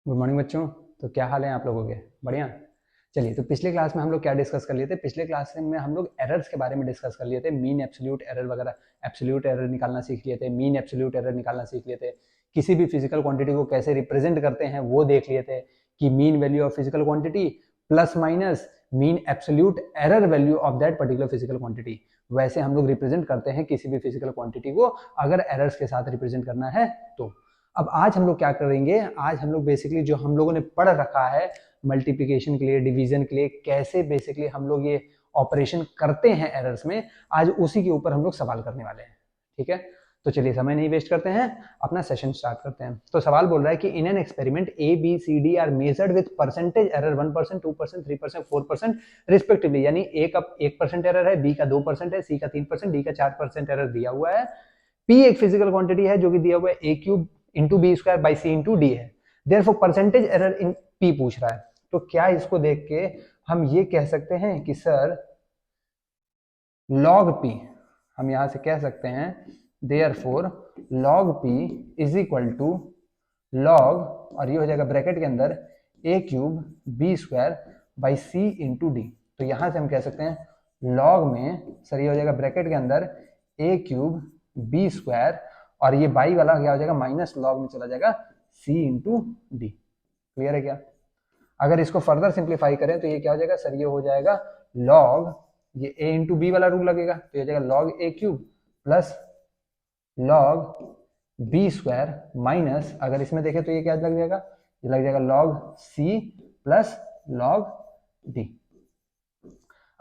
Good morning बच्चों। तो क्या हाल है आप लोगों के? बढ़िया। चलिए, तो पिछले क्लास में हम लोग क्या डिस्कस कर लिए थे? पिछले क्लास में हम लोग एरर्स के बारे में डिस्कस कर लिए थे। मीन एब्सोल्यूट एरर वगैरह, एब्सोल्यूट एरर निकालना सीख लिए थे, मीन एब्सोल्यूट एरर निकालना सीख लिए थे। किसी भी फिजिकल क्वांटिटी को कैसे रिप्रेजेंट करते हैं वो देख लिए थे कि mean value of physical quantity plus minus mean absolute error value of that particular physical quantity. वैसे हम लोग रिप्रेजेंट करते हैं किसी भी फिजिकल क्वांटिटी को, अगर एरर्स के साथ रिप्रेजेंट करना है तो। अब आज हम लोग क्या करेंगे? आज हम लोग बेसिकली जो हम लोगों ने पढ़ रखा है मल्टीप्लिकेशन के लिए, डिवीजन के लिए, कैसे बेसिकली हम लोग ये ऑपरेशन करते हैं एरर्स में, आज उसी के ऊपर हम लोग सवाल करने वाले हैं। ठीक है, तो चलिए समय नहीं वेस्ट करते हैं, अपना सेशन स्टार्ट करते हैं। तो सवाल बोल रहा है कि in an experiment A B C D are measured with percentage error 1%, 2%, 3%, 4% respectively. यानी ए का 1% एरर है, बी का 2% है, सी का 3%, डी का 4% एरर दिया हुआ है। पी एक फिजिकल क्वांटिटी है जो कि दिया हुआ है A cube into B square by C into D है। Therefore percentage error in P पूछ रहा है। तो क्या इसको देख के हम ये कह सकते हैं कि सर log p, हम यहां से कह सकते हैं therefore log p is equal to log, और ये हो जाएगा ब्रैकेट के अंदर A cube B square by C into D. तो यहां से हम कह सकते हैं log में सर ये हो जाएगा ब्रैकेट के अंदर ए क्यूब बी स्क्वायर, और ये बाई वाला क्या हो जाएगा माइनस लॉग में चला जाएगा सी इंटू डी। क्लियर है क्या? अगर इसको फर्दर सिंप्लीफाई करें तो ये क्या हो जाएगा सर? ये हो जाएगा log, ये a इंटू बी वाला रूल लगेगा तो ये हो जाएगा log A cube plus log B square minus, अगर इसमें देखें तो ये क्या लग जाएगा? ये लग जाएगा log c plus log d।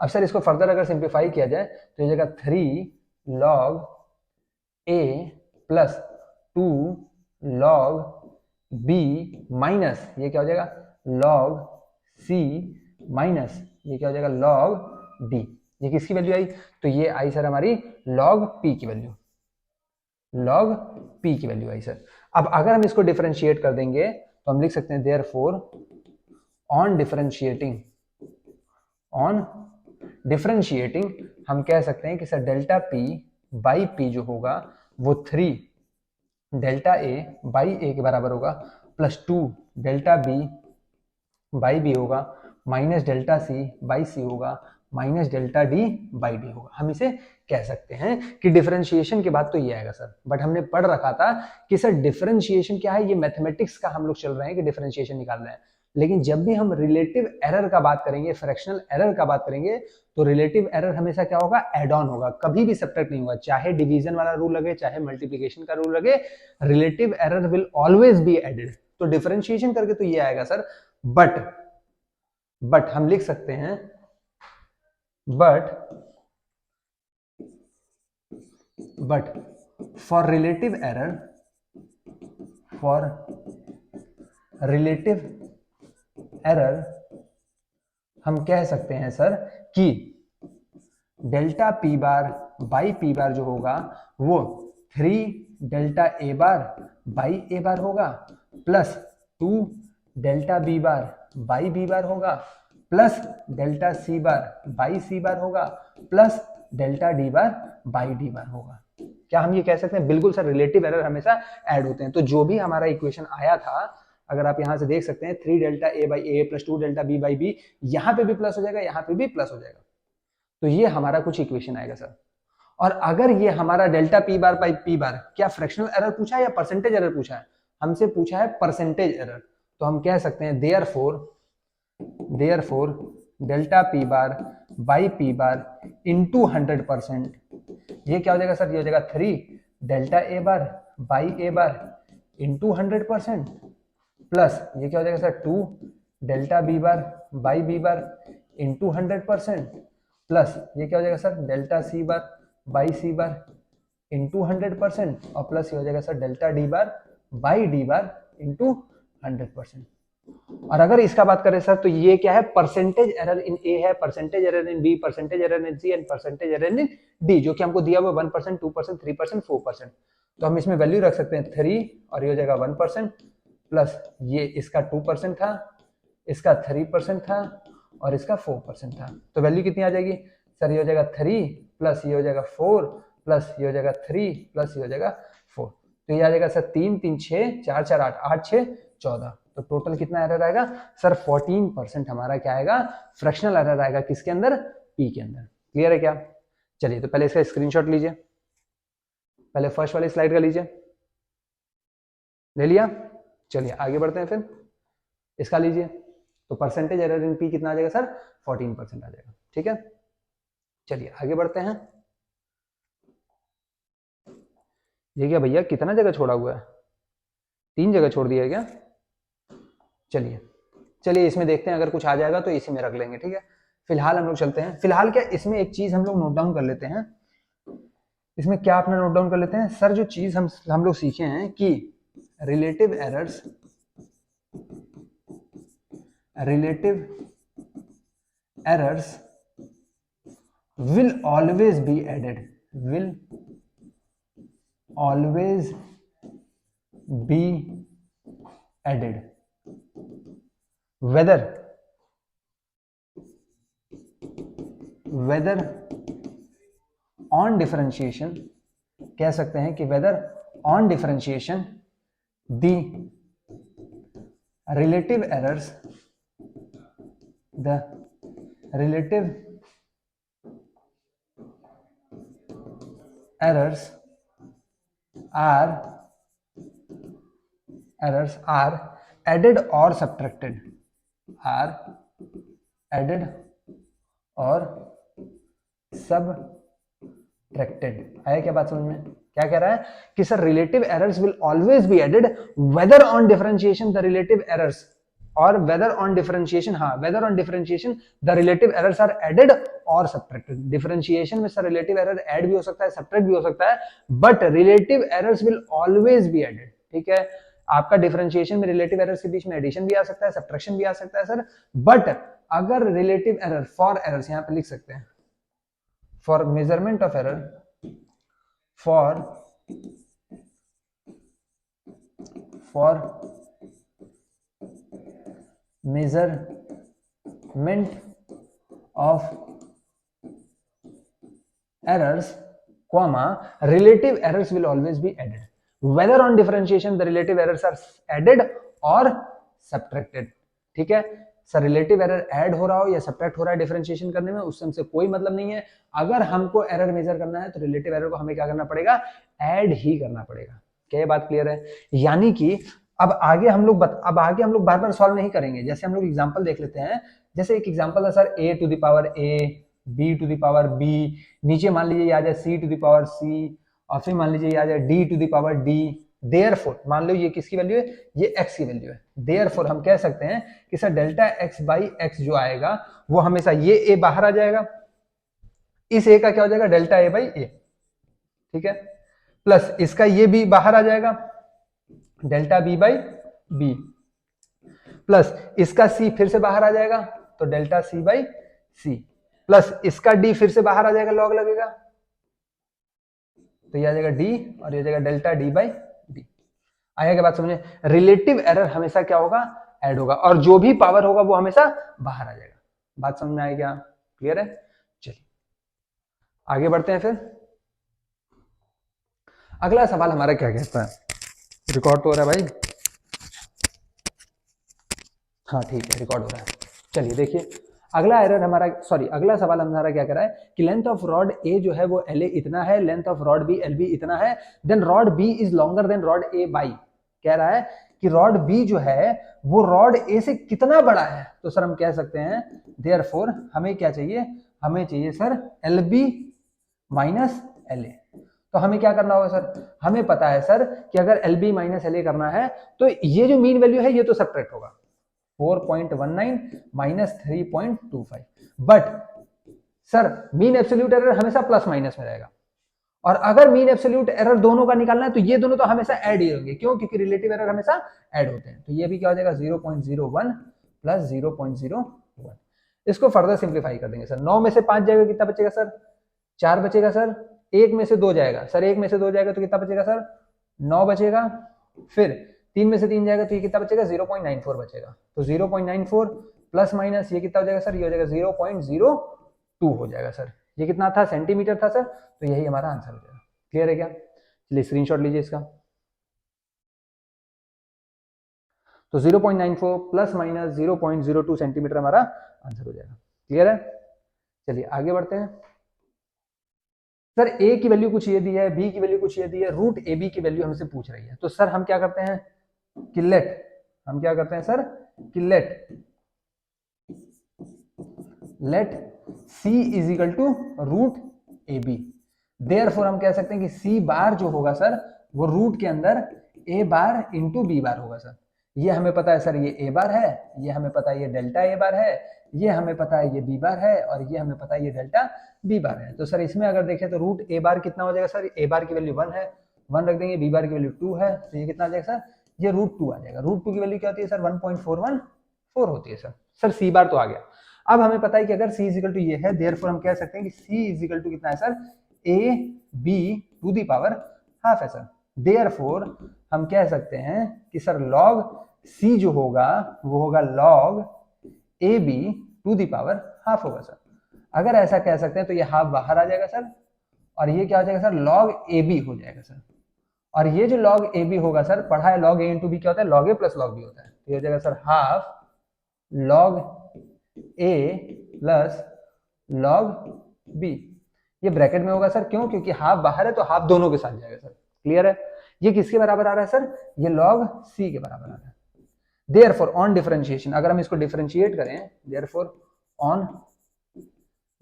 अब सर इसको फर्दर अगर सिंप्लीफाई किया जाए तो ये जाएगा 3 log a plus 2 log b minus ये क्या हो जाएगा log c माइनस ये क्या हो जाएगा log d। ये किसकी वैल्यू आई? तो ये आई सर हमारी log p की वैल्यू, log p की वैल्यू आई सर। अब अगर हम इसको डिफरेंशिएट कर देंगे तो हम लिख सकते हैं देयरफॉर ऑन डिफरेंशिएटिंग हम कह सकते हैं कि sir delta p by p जो होगा वो 3 डेल्टा a बाई a के बराबर होगा, plus 2 delta b by b होगा, minus delta c by c होगा, minus delta d by d होगा। हम इसे कह सकते हैं कि डिफरेंशिएशन के बाद तो ये आएगा सर। बट हमने पढ़ रखा था कि सर डिफरेंशिएशन क्या है, ये मैथमेटिक्स का हम लोग चल रहे हैं कि डिफरेंशिएशन निकाल रहे हैं। लेकिन जब भी हम रिलेटिव एरर का बात करेंगे, फ्रैक्शनल एरर का बात करेंगे, तो रिलेटिव एरर हमेशा क्या होगा? एड ऑन होगा, कभी भी सब्ट्रैक्ट नहीं होगा। चाहे डिवीजन वाला रूल लगे, चाहे मल्टीप्लिकेशन का रूल लगे, relative error will always be added. तो डिफरेंशिएशन करके तो ये आएगा सर। बट हम लिख सकते हैं बट फॉर रिलेटिव एरर हम कह सकते हैं सर कि delta P bar by P बार जो होगा वो 3 delta A bar by A bar होगा, plus 2 delta B bar by B bar होगा, plus delta C bar by C bar होगा, plus delta D bar by D bar होगा। क्या हम ये कह सकते हैं? बिल्कुल सर, रिलेटिव एरर हमेशा ऐड होते हैं। तो जो भी हमारा इक्वेशन आया था, अगर आप यहां से देख सकते हैं 3 delta A by A plus 2 delta B by B, यहां पे भी प्लस हो जाएगा, यहां पे भी प्लस हो जाएगा। तो ये हमारा कुछ इक्वेशन आएगा सर। और अगर ये हमारा delta P bar by P बार, क्या फ्रैक्शनल एरर पूछा है या परसेंटेज एरर पूछा है? हमसे पूछा है परसेंटेज एरर। तो हम कह सकते हैं therefore delta P bar by P bar into 100%, ये क्या हो जाएगा सर? ये हो जाएगा 3 delta A bar by A bar into 100%, plus ये क्या हो जाएगा sir? 2 delta B bar by B bar into 100%, plus ये क्या हो जाएगा sir? Delta C bar by C bar into 100%, और प्लस ये हो जाएगा sir delta D bar by D bar into 100%। और अगर इसका बात करें सर तो ये क्या है? परसेंटेज एरर इन ए है, percentage error in B, percentage error in C and percentage error in D, जो कि हमको दिया हुआ 1%, 2%, 3%, 4%। तो हम इसमें वैल्यू रख सकते हैं 3, और ये हो जाएगा 1%, प्लस ये इसका 2% था, इसका 3% था, और इसका 4% था। तो वैल्यू कितनी आ जाएगी सर? ये हो जाएगा 3 प्लस ये हो जाएगा 4 प्लस ये हो जाएगा 3 प्लस ये हो जाएगा 4। तो ये आ जाएगा सर 3 3 6 4 4 8 8 6 14। तो टोटल कितना एरर आएगा सर 14% हमारा क्या आएगा फ्रैक्शनल एरर आएगा किसके अंदर पी के अंदर। क्लियर है क्या? चलिए तो पहले इसका स्क्रीनशॉट लीजिए, पहले फर्स्ट वाली स्लाइड का लीजिए, ले लिया। चलिए आगे बढ़ते हैं, फिर इसका लीजिए। तो परसेंटेज एरर इन पी कितना आ जाएगा सर 14% आ जाएगा। ठीक है, चलिए आगे बढ़ते हैं। ये क्या भैया कितना जगह छोड़ा हुआ है, 3 जगह छोड़ दिया है क्या? चलिए चलिए इसमें देखते हैं, अगर कुछ आ जाएगा तो इसी में रख लेंगे। ठीक है, फिलहाल हम लोग चलते हैं। फिलहाल क्या इसमें एक चीज हम लोग नोट डाउन कर लेते हैं। इसमें क्या अपना नोट डाउन कर लेते हैं सर, जो चीज हम लोग सीखे हैं कि relative errors will always be added, will always be added whether on differentiation, कह सकते हैं कि whether on differentiation the relative errors are added or subtracted, आया क्या बात समझ में? क्या कह रहा है कि sir relative errors will always be added whether on differentiation the relative errors, और वेदर ऑन डिफरेंशिएशन, हाँ whether on differentiation the relative errors are added और सब्ट्रैक्टेड। डिफरेंशिएशन में सर रिलेटिव एरर ऐड भी हो सकता है, सब्ट्रैक्ट भी हो सकता है, but relative errors will always be added. ठीक है, आपका डिफरेंशिएशन में रिलेटिव एरर्स के बीच में एडिशन भी आ सकता है, सब्ट्रैक्शन भी आ सकता है सर, बट अगर रिलेटिव एरर फॉर एरर्स यहां पे लिख सकते हैं, for measurement of error, for measurement of errors, comma relative errors will always be added whether on differentiation the relative errors are added or subtracted। ठीक है sir, relative error add हो रहा हो या सब्ट्रैक्ट हो रहा है डिफरेंशिएशन करने में, उससे हमसे कोई मतलब नहीं है। अगर हमको एरर मेजर करना है तो रिलेटिव एरर को हमें क्या करना पड़ेगा, ऐड ही करना पड़ेगा। क्या ये बात क्लियर है? यानी कि अब आगे हम लोग बार बार सॉल्व नहीं करेंगे। जैसे हम लोग एग्जांपल देख लेते हैं, जैसे एक एग्जांपल है sir a to the power a, b to the power b, नीचे मान लीजिए आ जाए c to the power c, और फिर मान लीजिए आ जाए d to the power d। Therefore मान लो ये किसकी वैल्यू है, ये x की वैल्यू है। देयरफॉर हम कह सकते हैं कि sir delta x by x जो आएगा वो हमेशा ये a बाहर आ जाएगा, इस a का क्या हो जाएगा डेल्टा a बाई a। ठीक है, प्लस इसका ये b बाहर आ जाएगा delta b by b, plus इसका c फिर से बाहर आ जाएगा तो delta c by c, plus इसका d फिर से बाहर आ जाएगा, लॉग लगेगा तो ये आ जाएगा d और ये आ जाएगा डेल्टा d बाई d। आया क्या बात समझे? रिलेटिव एरर हमेशा क्या होगा, ऐड होगा, और जो भी पावर होगा वो हमेशा बाहर आ जाएगा। बात समझ में आई क्या? क्लियर है? चलिए आगे बढ़ते हैं। फिर अगला सवाल हमारा क्या कहता है, रिकॉर्ड तो हो रहा है भाई? हाँ ठीक है, रिकॉर्ड हो रहा है। चलिए देखिए अगला एरर हमारा, सॉरी अगला सवाल हमारा क्या कर रहा है कि लेंथ ऑफ रॉड ए जो है वो LA इतना है, length of rod B LB इतना है, then rod B is longer than rod A by. कह रहा है कि रॉड बी जो है वो रॉड ए से कितना बड़ा है। तो सर हम कह सकते हैं देयरफॉर हमें क्या चाहिए, हमें चाहिए सर LB माइनस LA। तो हमें क्या करना होगा सर, हमें पता है सर कि अगर LB माइनस LA करना है तो ये जो मीन वैल्यू है ये तो सब्ट्रैक्ट होगा, 4.19 minus 3.25, but sir mean absolute error हमेशा प्लस माइनस में रहेगा, और अगर मीन एब्सोल्यूट एरर दोनों का निकालना है तो ये दोनों तो हमेशा ऐड ही होंगे, क्यों? क्योंकि रिलेटिव एरर हमेशा ऐड होते हैं। तो ये भी क्या हो जाएगा 0.01 प्लस 0.01। इसको फर्दर सिंप्लीफाई कर देंगे सर, 9 में से 5 जाएगा कितना बचेगा सर, 4 बचेगा सर, 1 में से 2 जाएगा सर, 1 में से 2 जाएगा तो कितना बचेगा सर, 9 बचेगा, फिर 3 में से 3 जाएगा तो ये कितना बचेगा 0.94 बचेगा। तो 0.94 प्लस माइनस ये कितना हो जाएगा सर, ये हो जाएगा 0.02 हो जाएगा सर। ये कितना था, सेंटीमीटर था सर, तो यही हमारा आंसर हो जाएगा। क्लियर है क्या? चलिए स्क्रीनशॉट लीजिए इसका। तो 0.94 प्लस माइनस 0.02 सेंटीमीटर हमारा आंसर हो जाएगा। क्लियर है? चलिए आगे बढ़ते हैं। सर ए की वैल्यू कुछ ये दी है, बी की वैल्यू कुछ ये दी है, रूट ए बी की वैल्यू हमसे पूछ रही है। तो सर हम क्या करते हैं कि हम क्या करते हैं सर कि let C is equal to root A B. Therefore हम कह सकते हैं कि सी बार जो होगा सर वो रूट के अंदर ए बार इंटू बी बार होगा सर। ये हमें पता है सर ये ए बार है, ये हमें पता है ये डेल्टा ए बार है, ये हमें पता है ये बी बार है, और ये हमें पता है ये डेल्टा बी बार है। तो सर इसमें अगर देखें तो रूट ए बार कितना हो जाएगा सर, ए बार की वैल्यू 1 है, 1 रख देंगे, बी बार की वैल्यू 2 है, तो ये कितना आ जाएगा सर, ये रूट 2 आ जाएगा। रूट 2 की वैल्यू क्या होती है सर 1.414 होती है सर सी बार तो आ गया। अब हमें पता है कि अगर सी इजिकल टू ये है, देयरफॉर हम कह सकते हैं कि सी इजिकल टू कितना है sir, A B to the power half है सर। देयरफॉर हम कह सकते हैं कि सर लॉग सी जो होगा वो होगा log A B to the power half होगा सर। अगर ऐसा कह सकते हैं तो ये हाफ बाहर आ जाएगा सर, और ये क्या हो जाएगा सर, लॉग ए बी हो जाएगा सर। और ये जो लॉग ए बी होगा सर, पढ़ा है लॉग ए इंटू बी क्या होता है, लॉग ए प्लस लॉग बी होता है। तो ये हो जाएगा सर हाफ लॉग ए प्लस लॉग बी। ये ब्रैकेट में होगा सर, क्यों, क्योंकि हाफ बाहर है तो हाफ दोनों के साथ जाएगा सर। क्लियर है? ये किसके बराबर आ रहा है सर, ये लॉग सी के बराबर आ रहा है। देयरफॉर ऑन डिफरेंशिएशन, अगर हम इसको डिफरेंशिएट करें, देयरफॉर ऑन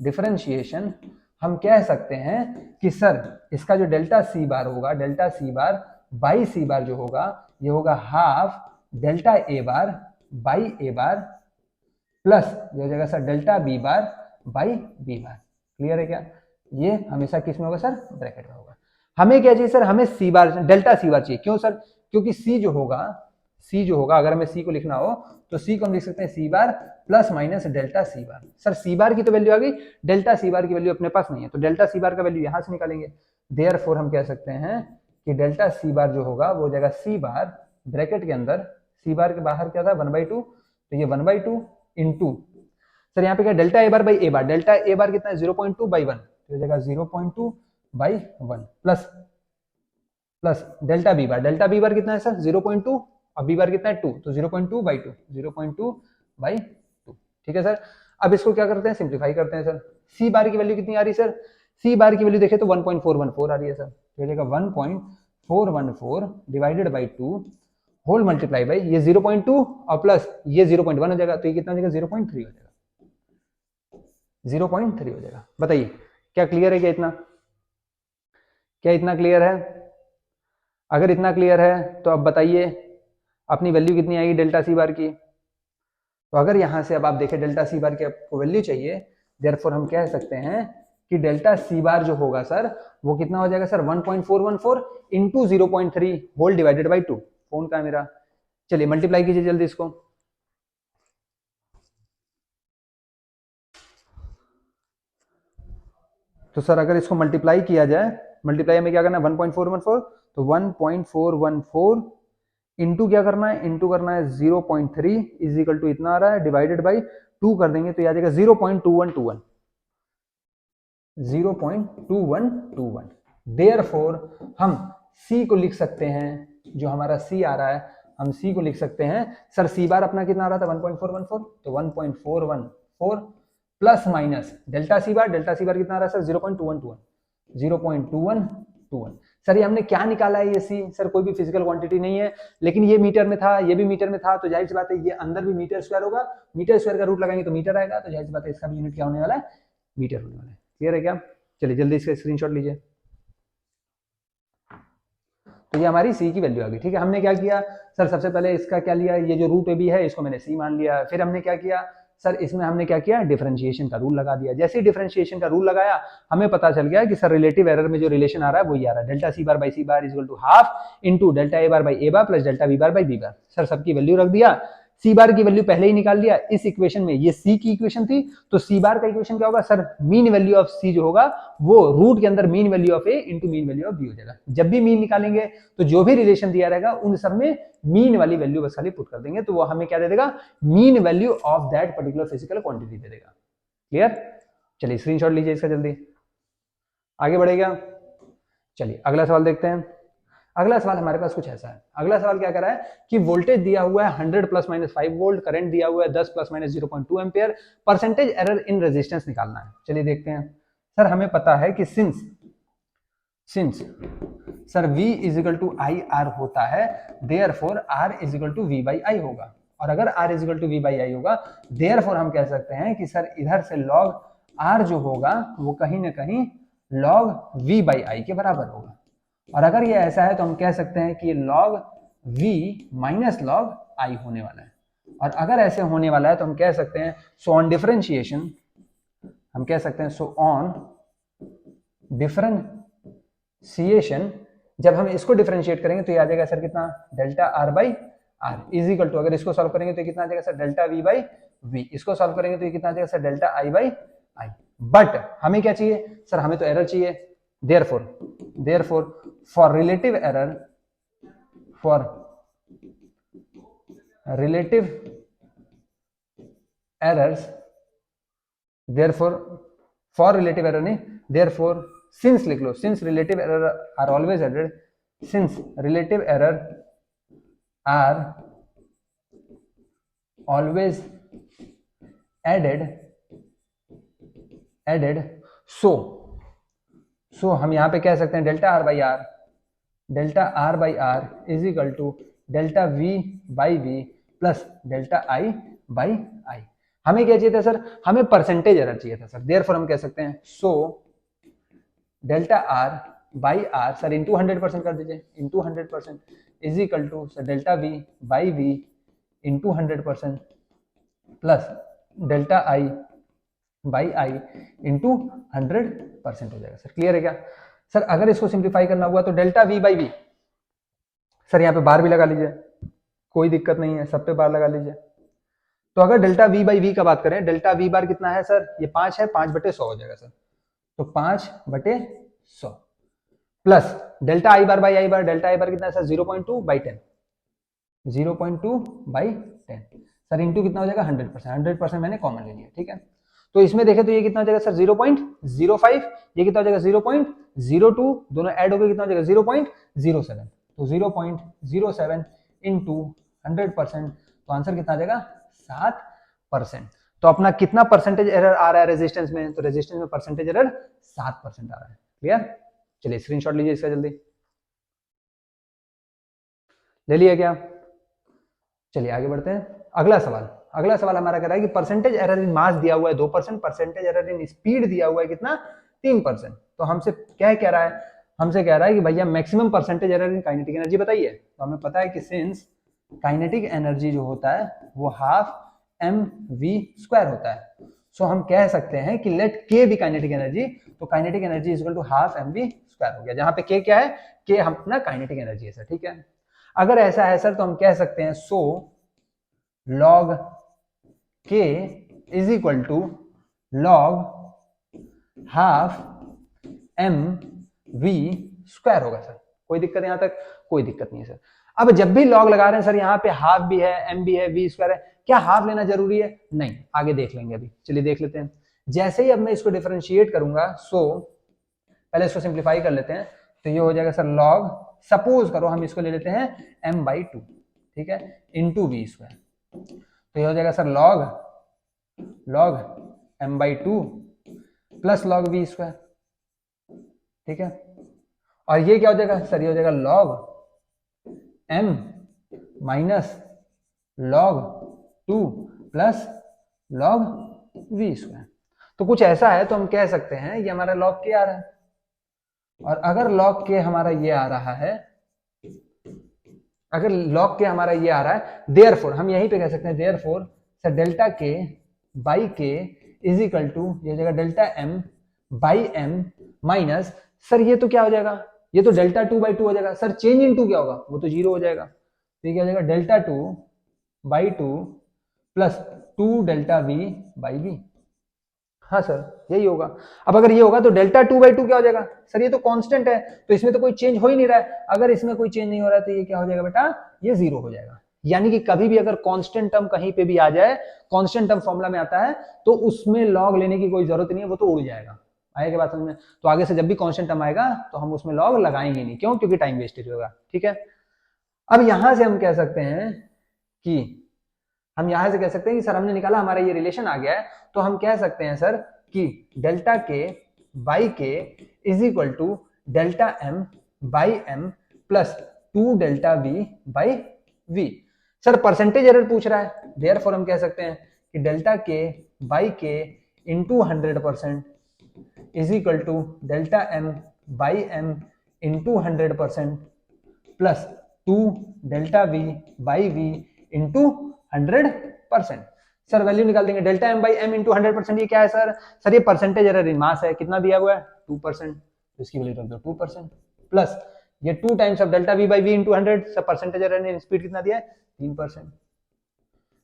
डिफरेंशिएशन हम कह सकते हैं कि सर इसका जो डेल्टा सी बार होगा, delta C bar by C बार जो होगा ये होगा half delta A bar by A bar plus ये हो जाएगा sir delta B bar by B bar. Clear है क्या? ये हमेशा किस में होगा सर, ब्रैकेट में होगा। हमें क्या चाहिए सर, हमें सी बार डेल्टा सी बार चाहिए। क्यों सर? क्योंकि सी जो होगा अगर हमें सी को लिखना हो तो सी को हम लिख सकते हैं सी बार प्लस माइनस डेल्टा सी बार। सर सी बार की तो वैल्यू आ गई, डेल्टा सी बार की वैल्यू अपने पास नहीं है, तो डेल्टा सी बार का वैल्यू यहां से निकालेंगे। देयरफॉर हम कह सकते हैं कि डेल्टा सी बार जो होगा वो हो जाएगा सी बार ब्रैकेट के अंदर, सी बार के बाहर क्या था 1/2, तो ये 1/2 इंटू सर यहाँ पे क्या delta A bar by A bar, delta A bar कितना है 0.2 बाई 1, तो हो जाएगा 0.2 by 1 plus delta B bar कितना है सर 0.2 और बी बार कितना है 2, तो 0.2 बाई 2, 0.2 बाई 2। ठीक है सर? अब इसको क्या करते हैं, सिंप्लीफाई करते हैं सर। सी बार की वैल्यू कितनी आ रही है सर, सी बार की वैल्यू देखें तो 1.414 आ रही है सर, तो हो जाएगा 1.414 divided by 2 whole multiply by ये 0.2 और प्लस ये 0.1 हो जाएगा, तो ये कितना हो जाएगा 0.3 हो जाएगा, 0.3 हो जाएगा। बताइए क्या क्लियर है क्या इतना? क्या इतना क्लियर है? अगर इतना क्लियर है तो अब बताइए अपनी वैल्यू कितनी आएगी डेल्टा सी बार की। तो अगर यहां से अब आप देखें डेल्टा सी बार की आपको वैल्यू चाहिए, देयरफॉर हम कह सकते हैं कि डेल्टा सी बार जो होगा सर वो कितना हो जाएगा sir 1.414 into 0.3 whole divided by 2। Phone का है मेरा, चलिए मल्टीप्लाई कीजिए जल्दी इसको। तो सर अगर इसको मल्टीप्लाई किया जाए, मल्टीप्लाई में क्या करना है 1.414, तो 1.414 इंटू क्या करना है, इंटू करना है 0.3 इज इक्वल टू इतना आ रहा है, डिवाइडेड बाई 2 कर देंगे तो आ जाएगा 0.2121, 0.2121। देयरफॉर हम सी को लिख सकते हैं, जो हमारा सी आ रहा है हम सी को लिख सकते हैं सर, सी बार अपना कितना आ रहा था 1.414, तो 1.414 प्लस माइनस डेल्टा सी बार कितना आ रहा है सर 0.2121। सर ये हमने क्या निकाला है, ये सी सर कोई भी फिजिकल क्वांटिटी नहीं है, लेकिन ये मीटर में था, ये भी मीटर में था, तो जाहिर सी बात है ये अंदर भी मीटर स्क्वायर होगा, मीटर स्क्वायर का रूट लगाएंगे तो मीटर आएगा, तो जाहिर सी बात है इसका भी यूनिट क्या होने वाला है, मीटर होने वाला है। क्लियर है क्या? चलिए जल्दी इसका स्क्रीनशॉट लीजिए। तो ये हमारी सी की वैल्यू आ गई। ठीक है, हमने क्या किया सर, सबसे पहले इसका क्या लिया, ये जो रूट ए बी है इसको मैंने सी मान लिया। फिर हमने क्या किया सर, इसमें हमने क्या किया, डिफरेंशिएशन का रूल लगा दिया। जैसे ही डिफरेंशिएशन का रूल लगाया हमें पता चल गया कि सर रिलेटिव एरर में जो रिलेशन आ रहा है वही आ रहा है, delta C bar by C bar is equal to half into delta A bar by A bar plus delta B bar by B bar. Sir सबकी वैल्यू रख दिया, सी बार की वैल्यू पहले ही निकाल लिया इस इक्वेशन में, ये सी की इक्वेशन थी, तो सी बार का इक्वेशन क्या होगा sir, mean value of C जो होगा वो रूट के अंदर mean value of A into mean value of B हो जाएगा। जब भी मीन निकालेंगे तो जो भी रिलेशन दिया रहेगा उन सब में मीन वाली वैल्यू बस खाली पुट कर देंगे, तो वो हमें क्या दे देगा, mean value of that particular physical quantity दे देगा। क्लियर? चलिए स्क्रीनशॉट लीजिए इसका, जल्दी आगे बढ़ेगा। चलिए अगला सवाल देखते हैं। अगला सवाल हमारे पास कुछ ऐसा है, अगला सवाल क्या कर रहा है कि वोल्टेज दिया हुआ है 100 प्लस माइनस 5 वोल्ट, करंट दिया हुआ है 10 plus minus 0.2 ampere, percentage error in resistance निकालना है। चलिए देखते हैं। सर हमें पता है कि since sir V is equal to I R होता है, therefore R is equal to V by I होगा, और अगर R is equal to V by I होगा देयरफॉर हम कह सकते हैं कि सर इधर से log R जो होगा वो कहीं ना कहीं log V बाई आई के बराबर होगा, और अगर ये ऐसा है तो हम कह सकते हैं कि ये log V minus log I होने वाला है, और अगर ऐसे होने वाला है तो हम कह सकते हैं सो ऑन डिफरेंशिएशन, हम कह सकते हैं सो ऑन डिफरेंशिएशन, जब हम इसको डिफरेंशिएट करेंगे तो ये आ जाएगा सर कितना, delta R by R is equal to, अगर इसको सॉल्व करेंगे तो ये कितना आ जाएगा sir, delta V by V, इसको सॉल्व करेंगे तो ये कितना आ जाएगा sir, delta I by I. But हमें क्या चाहिए सर, हमें तो एरर चाहिए, therefore for relative errors, for relative error नहीं, देयरफॉर सिंस लिख लो, since relative error are always added, since relative error are always added so हम यहां पे कह सकते हैं delta R by R is equal to delta V by V plus delta I by I. हमें क्या चाहिए था सर, हमें परसेंटेज एरर चाहिए था सर, देयरफॉर हम कह सकते हैं so delta R by R sir into 100% कर दीजिए, into 100% is equal to sir delta V by V into 100% plus delta I by I into 100% हो जाएगा। सर क्लियर है क्या सर? अगर इसको सिंप्लीफाई करना हुआ तो delta V by V, sir यहाँ पे बार भी लगा लीजिए, कोई दिक्कत नहीं है, सब पे बार लगा लीजिए। तो अगर डेल्टा वी बाई वी का बात करें, डेल्टा वी बार कितना है सर, ये 5 है, 5/100 हो जाएगा सर, तो 5/100 plus delta I bar by I bar, delta I bar कितना है सर 0.2/10, 0.2/10 सर इंटू कितना हो जाएगा 100%, मैंने कॉमन ले लिया, ठीक है। तो इसमें देखें तो ये कितना हो जाएगा सर 0.05, ये कितना हो जाएगा 0.02, दोनों ऐड हो गए कितना हो जाएगा 0.07, तो 0.07 इंटू 100%, तो आंसर कितना आ जाएगा 7%। तो अपना कितना परसेंटेज एरर आ रहा है रेजिस्टेंस में, तो रेजिस्टेंस में परसेंटेज एरर 7% आ रहा है। क्लियर? चलिए स्क्रीनशॉट लीजिए इसका जल्दी, ले लिया क्या? चलिए आगे बढ़ते हैं। अगला सवाल हमारा कह रहा है कि परसेंटेज एरर इन मास दिया हुआ है 2%, परसेंटेज एरर इन स्पीड दिया हुआ है कितना 3%। तो हमसे क्या कह रहा है, हमसे कह रहा है कि भैया maximum percentage error in kinetic energy बताइए। तो हमें पता है कि सिंस काइनेटिक एनर्जी जो होता है वो हाफ mv² होता है, सो हम कह सकते हैं कि लेट k भी काइनेटिक एनर्जी, तो kinetic energy is equal to half mv² हो गया, जहां पे k क्या है, k अपना काइनेटिक एनर्जी है सर, ठीक है। अगर ऐसा है सर तो हम कह सकते हैं so log k is equal to log half mv² होगा सर। कोई दिक्कत यहां तक? कोई दिक्कत नहीं है सर। अब जब भी लॉग लगा रहे हैं सर, यहाँ पे हाफ भी है, m भी है, v² है, क्या हाफ लेना जरूरी है? नहीं, आगे देख लेंगे, अभी चलिए देख लेते हैं। जैसे ही अब मैं इसको डिफरेंशिएट करूंगा, सो पहले इसको सिंप्लीफाई कर लेते हैं, तो ये हो जाएगा सर log, सपोज करो हम इसको ले लेते हैं m/2, ठीक है, इंटू v², तो ये हो जाएगा sir log m/2 plus log v², ठीक है। और ये क्या हो जाएगा सर, ये हो जाएगा log m minus log 2 plus log v²। तो कुछ ऐसा है, तो हम कह सकते हैं ये हमारा log k आ रहा है, और अगर log k हमारा ये आ रहा है, अगर log k हमारा ये आ रहा है, देयरफॉर हम यहीं पे कह सकते हैं therefore sir delta k by k is equal to, ये हो जाएगा delta m by m minus, sir ये तो क्या हो जाएगा, ये तो डेल्टा 2/2 हो जाएगा सर, चेंज इन टू क्या होगा, वो तो 0 हो जाएगा, तो ये क्या हो जाएगा delta 2/2 plus 2 delta v by v। हाँ सर यही होगा। अब अगर ये होगा तो डेल्टा 2/2 क्या हो जाएगा सर, ये तो कांस्टेंट है, तो इसमें तो कोई चेंज हो ही नहीं रहा है। अगर इसमें कोई चेंज नहीं हो रहा है तो ये क्या हो जाएगा बेटा, ये 0 हो जाएगा। यानी कि कभी भी अगर कांस्टेंट टर्म कहीं पे भी आ जाए, कांस्टेंट टर्म फॉर्मूला में आता है, तो उसमें लॉग लेने की कोई जरूरत नहीं है, वो तो उड़ जाएगा। आएगा बात समझ में? तो आगे से जब भी कांस्टेंट टर्म आएगा तो हम उसमें लॉग लगाएंगे नहीं, क्यों? क्योंकि टाइम वेस्टेज होगा। ठीक है, अब यहां से हम कह सकते हैं कि हम यहां से कह सकते हैं कि सर हमने निकाला, हमारा ये रिलेशन आ गया है, तो हम कह सकते हैं सर कि delta K by K is equal to delta M by M plus 2 delta V by V. Sir percentage error पूछ रहा है, देयरफॉर हम कह सकते हैं कि delta K by K into 100% is equal to delta M by M into 100% plus 2 delta V by V into 100%। Sir value निकाल देंगे, delta M by M into 100%, ये क्या है सर? सर ये परसेंटेज एरर इन मास है, कितना दिया हुआ है? 2%, तो इसकी वैल्यू रख दो 2%, प्लस ये 2 times of delta V by V into 100, sir percentage error ने स्पीड कितना दिया है? 3%।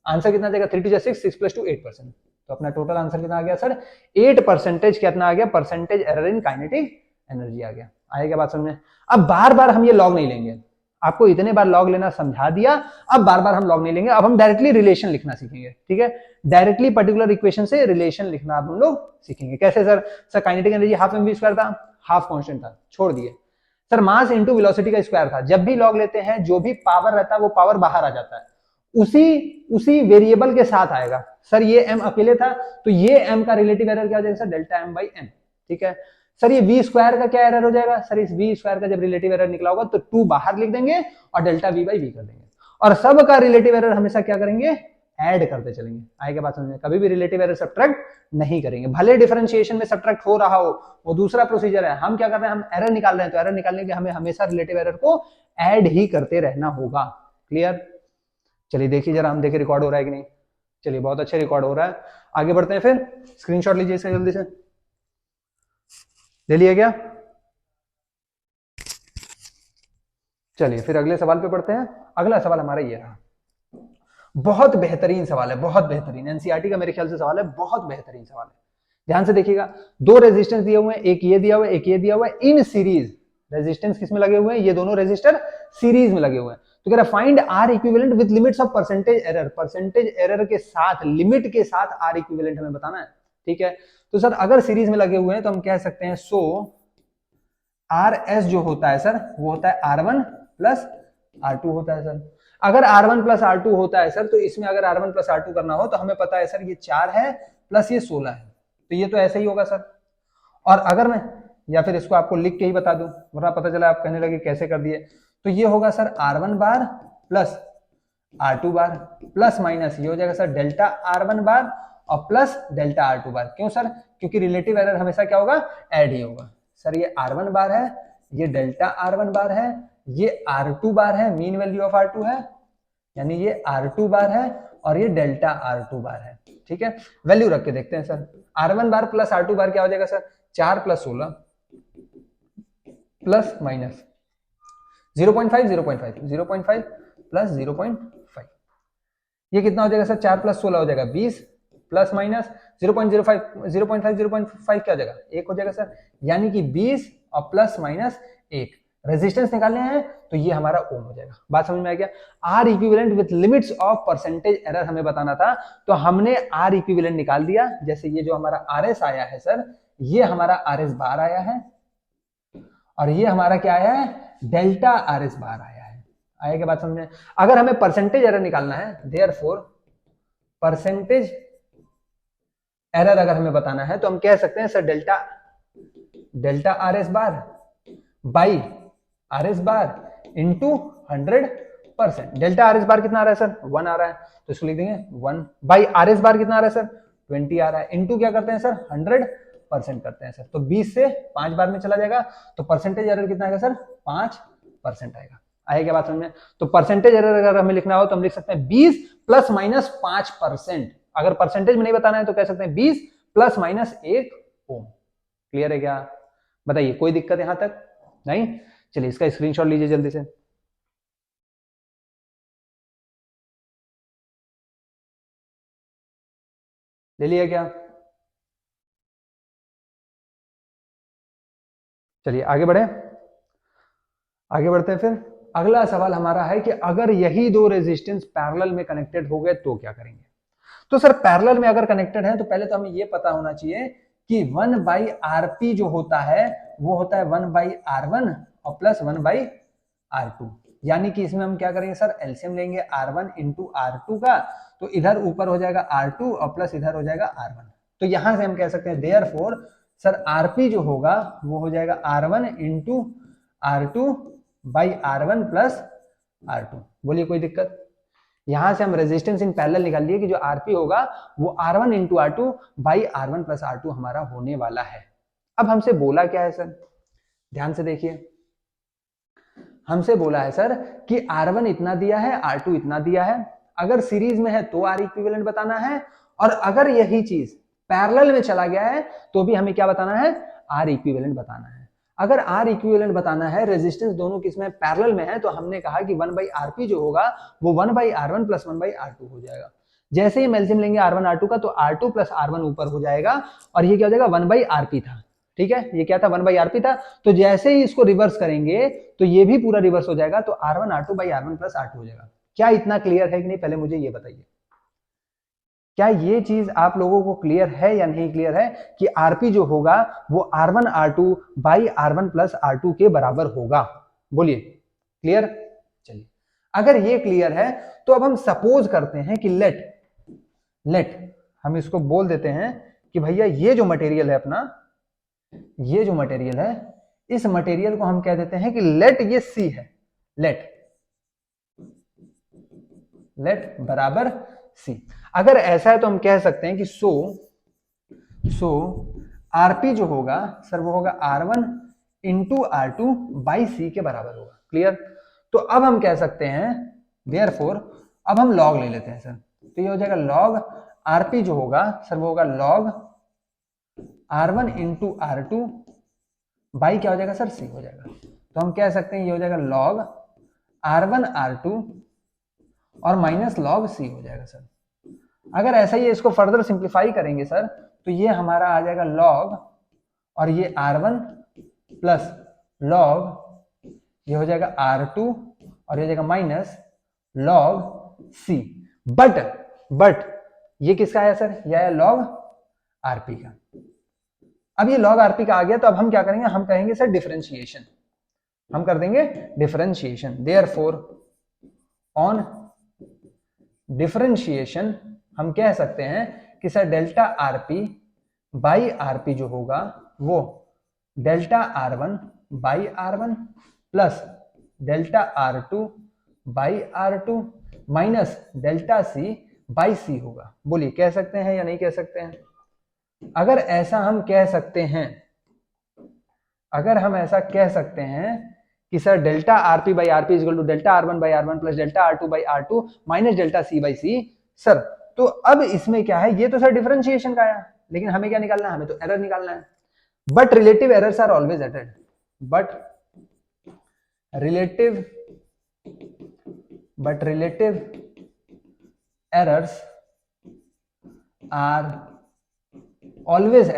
आंसर कितना देगा? 3 to 6, 6 + 2 8%। तो अपना टोटल आंसर कितना आ गया सर? 8% कितना आ गया? Percentage error in kinetic energy आ गया। आएगा बात समझ में? अब बार बार हम ये लॉग नहीं लेंगे, आपको इतने बार लॉग लेना समझा दिया, अब बार बार हम लॉग नहीं लेंगे, अब हम डायरेक्टली रिलेशन लिखना सीखेंगे। ठीक है, डायरेक्टली पर्टिकुलर इक्वेशन से रिलेशन लिखना अब हम लोग सीखेंगे। कैसे sir? Sir kinetic energy half M V square था, हाफ कांस्टेंट था, छोड़ दिए। सर मास इंटू वेलोसिटी का स्क्वायर था, जब भी लॉग लेते हैं जो भी पावर रहता है वो पावर बाहर आ जाता है, उसी वेरिएबल के साथ आएगा। सर ये m अकेले था, तो ये m का रिलेटिव एरर क्या हो जाएगा sir? Delta m by m। ठीक है सर, ये v स्क्वायर का क्या एरर हो जाएगा? सर इस v स्क्वायर का जब रिलेटिव एरर निकला होगा तो 2 बाहर लिख देंगे और डेल्टा v बाई v कर देंगे, और सब का रिलेटिव एरर हमेशा क्या करेंगे? ऐड करते चलेंगे। आएगा बात समझ में? कभी भी रिलेटिव एरर सब्ट्रैक्ट नहीं करेंगे, भले डिफरेंशिएशन में सब्ट्रैक्ट हो रहा हो, वो दूसरा प्रोसीजर है। हम क्या कर रहे हैं? हम एरर निकाल रहे हैं, तो एरर निकालने के हमें हमेशा रिलेटिव एरर को ऐड ही करते रहना होगा। क्लियर? चलिए देखिए जरा, हम देखें रिकॉर्ड हो रहा है कि नहीं। चलिए बहुत अच्छा रिकॉर्ड हो रहा है, आगे बढ़ते हैं। फिर स्क्रीनशॉट लीजिए इसका जल्दी से, ले लिया क्या? चलिए फिर अगले सवाल पे पढ़ते हैं। अगला सवाल हमारा ये रहा, बहुत बेहतरीन सवाल है, बहुत बेहतरीन, एनसीईआरटी का मेरे ख्याल से सवाल है, बहुत बेहतरीन सवाल है। ध्यान से देखिएगा, 2 रेजिस्टेंस दिए हुए हैं, एक ये दिया हुआ है, एक ये दिया हुआ है, इन सीरीज। रेजिस्टेंस किसमें लगे हुए हैं? ये दोनों रेजिस्टर सीरीज में लगे हुए हैं। तो कह रहा find R equivalent with limits of percentage error. Percentage error के साथ, लिमिट के साथ आर इक्विवेलेंट हमें बताना है। ठीक है, तो सर अगर सीरीज में लगे हुए हैं तो हम कह सकते हैं सो आर एस जो होता है सर वो होता है R1 प्लस R2 होता है सर। अगर R1 प्लस R2 होता है सर, तो इसमें अगर R1 प्लस R2 करना हो तो हमें पता है सर ये 4 है प्लस ये 16 है, तो ये तो ऐसे ही होगा सर। और अगर मैं, या फिर इसको आपको लिख के ही बता दूं, वरना पता चला आप कहने लगे कैसे कर दिए, तो ये होगा sir R1 bar plus R2 bar plus minus ये हो जाएगा सर डेल्टा R1 बार और प्लस डेल्टा R2 बार। क्यों सर? क्योंकि रिलेटिव एरर हमेशा क्या होगा? ऐड ही होगा। सर ये R1 बार है, ये डेल्टा R1 बार है, ये R2 बार है, मीन वैल्यू ऑफ R2 है, यानी ये R2 बार है और ये डेल्टा R2 बार है। ठीक है, वैल्यू रख के देखते हैं sir. R1 bar plus R2 बार क्या हो जाएगा sir? 4 plus 16 plus minus 0.5 0.5 0.5 plus 0.5, ये कितना हो जाएगा सर? 4 प्लस 16 हो जाएगा 20 प्लस माइनस 0.05 0.5 क्या हो जाएगा? 1 हो जाएगा सर, यानी कि 20 और प्लस माइनस 1। रेजिस्टेंस निकालने हैं तो ये हमारा ओम हो जाएगा। बात समझ में आ गया? R equivalent with limits of percentage error हमें बताना था, तो हमने आर इक्विवेलेंट निकाल दिया। जैसे ये जो हमारा आर एस आया है सर, ये हमारा आर एस बार आया है, और ये हमारा क्या आया है? डेल्टा आर एस बार आया है। आएगा बात समझ में? अगर हमें परसेंटेज एरर निकालना है, देयरफॉर परसेंटेज एरर अगर हमें बताना है तो हम कह सकते हैं sir delta R S bar by R S bar into 100%। Delta R S bar कितना आ रहा है सर? 1 आ रहा है, तो इसको लिख देंगे 1 बाई आर एस बार कितना आ रहा है सर? 20 आ रहा है, इंटू क्या करते हैं सर? 100% करते हैं सर, तो 20 से 5 बार में चला जाएगा, तो परसेंटेज एरर कितना आएगा सर? 5% आएगा। आएगा बात समझ में? तो परसेंटेज एरर अगर हमें लिखना हो तो हम लिख सकते हैं 20 प्लस माइनस 5%। अगर परसेंटेज में नहीं बताना है तो कह सकते हैं 20 प्लस माइनस 1 ओम। क्लियर है क्या? बताइए, कोई दिक्कत यहां तक? नहीं? चलिए इसका स्क्रीनशॉट लीजिए जल्दी से। ले लिया क्या? चलिए आगे बढ़े, आगे बढ़ते हैं। फिर अगला सवाल हमारा है कि अगर यही 2 रेजिस्टेंस पैरेलल में कनेक्टेड हो गए तो क्या करेंगे? तो सर पैरेलल में अगर कनेक्टेड है तो पहले तो हमें यह पता होना चाहिए कि 1/rp जो होता है वो होता है 1/r1 और प्लस 1/r2। यानी कि इसमें हम क्या करेंगे सर, एलसीएम लेंगे r1 इंटू r2 का, तो इधर ऊपर हो जाएगा r2 और प्लस इधर हो जाएगा r1। तो यहां से हम कह सकते हैं देयरफॉर सर rp जो होगा वो हो जाएगा r1 into r2 by r1 plus r2। बोलिए कोई दिक्कत? यहां से हम रेजिस्टेंस इन पैरेलल निकाल लिए कि जो rp होगा वो r1 into r2 by r1 plus r2 हमारा होने वाला है। अब हमसे बोला क्या है सर, ध्यान से देखिए, हमसे बोला है सर कि R1 इतना दिया है, R2 इतना दिया है। अगर सीरीज में है तो R इक्विवेलेंट बताना है, और अगर यही चीज पैरेलल में चला गया है तो भी हमें क्या बताना है, R इक्विवेलेंट बताना है। अगर R इक्विवेलेंट बताना है, रेजिस्टेंस दोनों किसमें पैरेलल में है, तो हमने कहा कि 1/rp जो होगा वो 1/r1 प्लस 1/r2 हो जाएगा। जैसे ही एलसीएम लेंगे R1 R2 का, तो R2 प्लस R1 ऊपर हो जाएगा और ये क्या हो जाएगा 1/rp था। ठीक है, ये क्या था 1/rp था। तो जैसे ही इसको रिवर्स करेंगे तो ये भी पूरा रिवर्स हो जाएगा, तो R1 R2 by R1 plus R2 हो जाएगा। क्या इतना क्लियर है कि नहीं, पहले मुझे ये बताइए, क्या ये चीज आप लोगों को क्लियर है या नहीं क्लियर है कि आरपी जो होगा वो R1 R2 by R1 plus R2 के बराबर होगा? बोलिए क्लियर? चलिए, अगर ये क्लियर है तो अब हम सपोज करते हैं कि लेट हम इसको बोल देते हैं कि भैया ये जो मटेरियल है अपना, ये जो मटेरियल है, इस मटेरियल को हम कह देते हैं कि लेट ये सी है, लेट बराबर सी। अगर ऐसा है तो हम कह सकते हैं कि सो आरपी जो होगा सर वो होगा R1 इंटू R2 बाई सी के बराबर होगा। क्लियर? तो अब हम कह सकते हैं देयरफॉर, अब हम लॉग ले लेते हैं सर, तो ये हो जाएगा लॉग आरपी जो होगा सर वो होगा log R1 into R2 by क्या हो जाएगा सर, सी हो जाएगा। तो हम कह सकते हैं ये हो जाएगा लॉग R1 R2 और माइनस लॉग सी हो जाएगा सर। अगर ऐसा ही इसको फर्दर सिंप्लीफाई करेंगे सर, तो ये हमारा आ जाएगा लॉग और ये R1 प्लस लॉग, ये हो जाएगा R2 और ये हो जाएगा माइनस लॉग सी। बट ये किसका है सर, ये है लॉग आरपी का। अब ये लॉग आरपी का आ गया, तो अब हम क्या करेंगे, हम कहेंगे सर डिफरेंशिएशन, हम कर देंगे डिफरेंशिएशन। देयरफॉर ऑन डिफरेंशिएशन हम कह सकते हैं कि sir delta RP by RP जो होगा वो delta R1 by R1 plus delta R2 by R2 minus delta C by C होगा। बोलिए कह सकते हैं या नहीं कह सकते हैं? अगर ऐसा हम कह सकते हैं, अगर हम ऐसा कह सकते हैं कि sir delta RP by RP is equal to delta R1 by R1 plus delta R2 by R2 minus delta C by C sir, तो अब इसमें क्या है, ये तो सर डिफरेंशिएशन का आया, लेकिन हमें क्या निकालना है, हमें तो एरर निकालना है। But relative errors are always added, but relative errors are always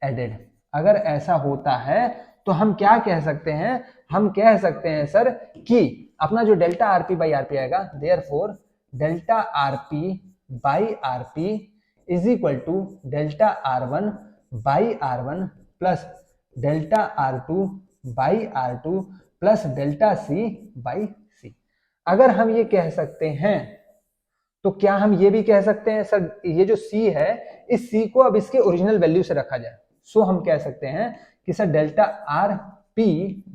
added, अगर ऐसा होता है तो हम क्या कह सकते हैं, हम कह सकते हैं सर कि अपना जो डेल्टा आरपी बाई आरपी आएगा, therefore delta RP by RP is equal to delta R1 by R1 plus delta R2 by R2 plus delta C by C। अगर हम ये कह सकते हैं तो क्या हम ये भी कह सकते हैं सर, ये जो C है इस C को अब इसके ओरिजिनल वैल्यू से रखा जाए, सो हम कह सकते हैं कि sir delta RP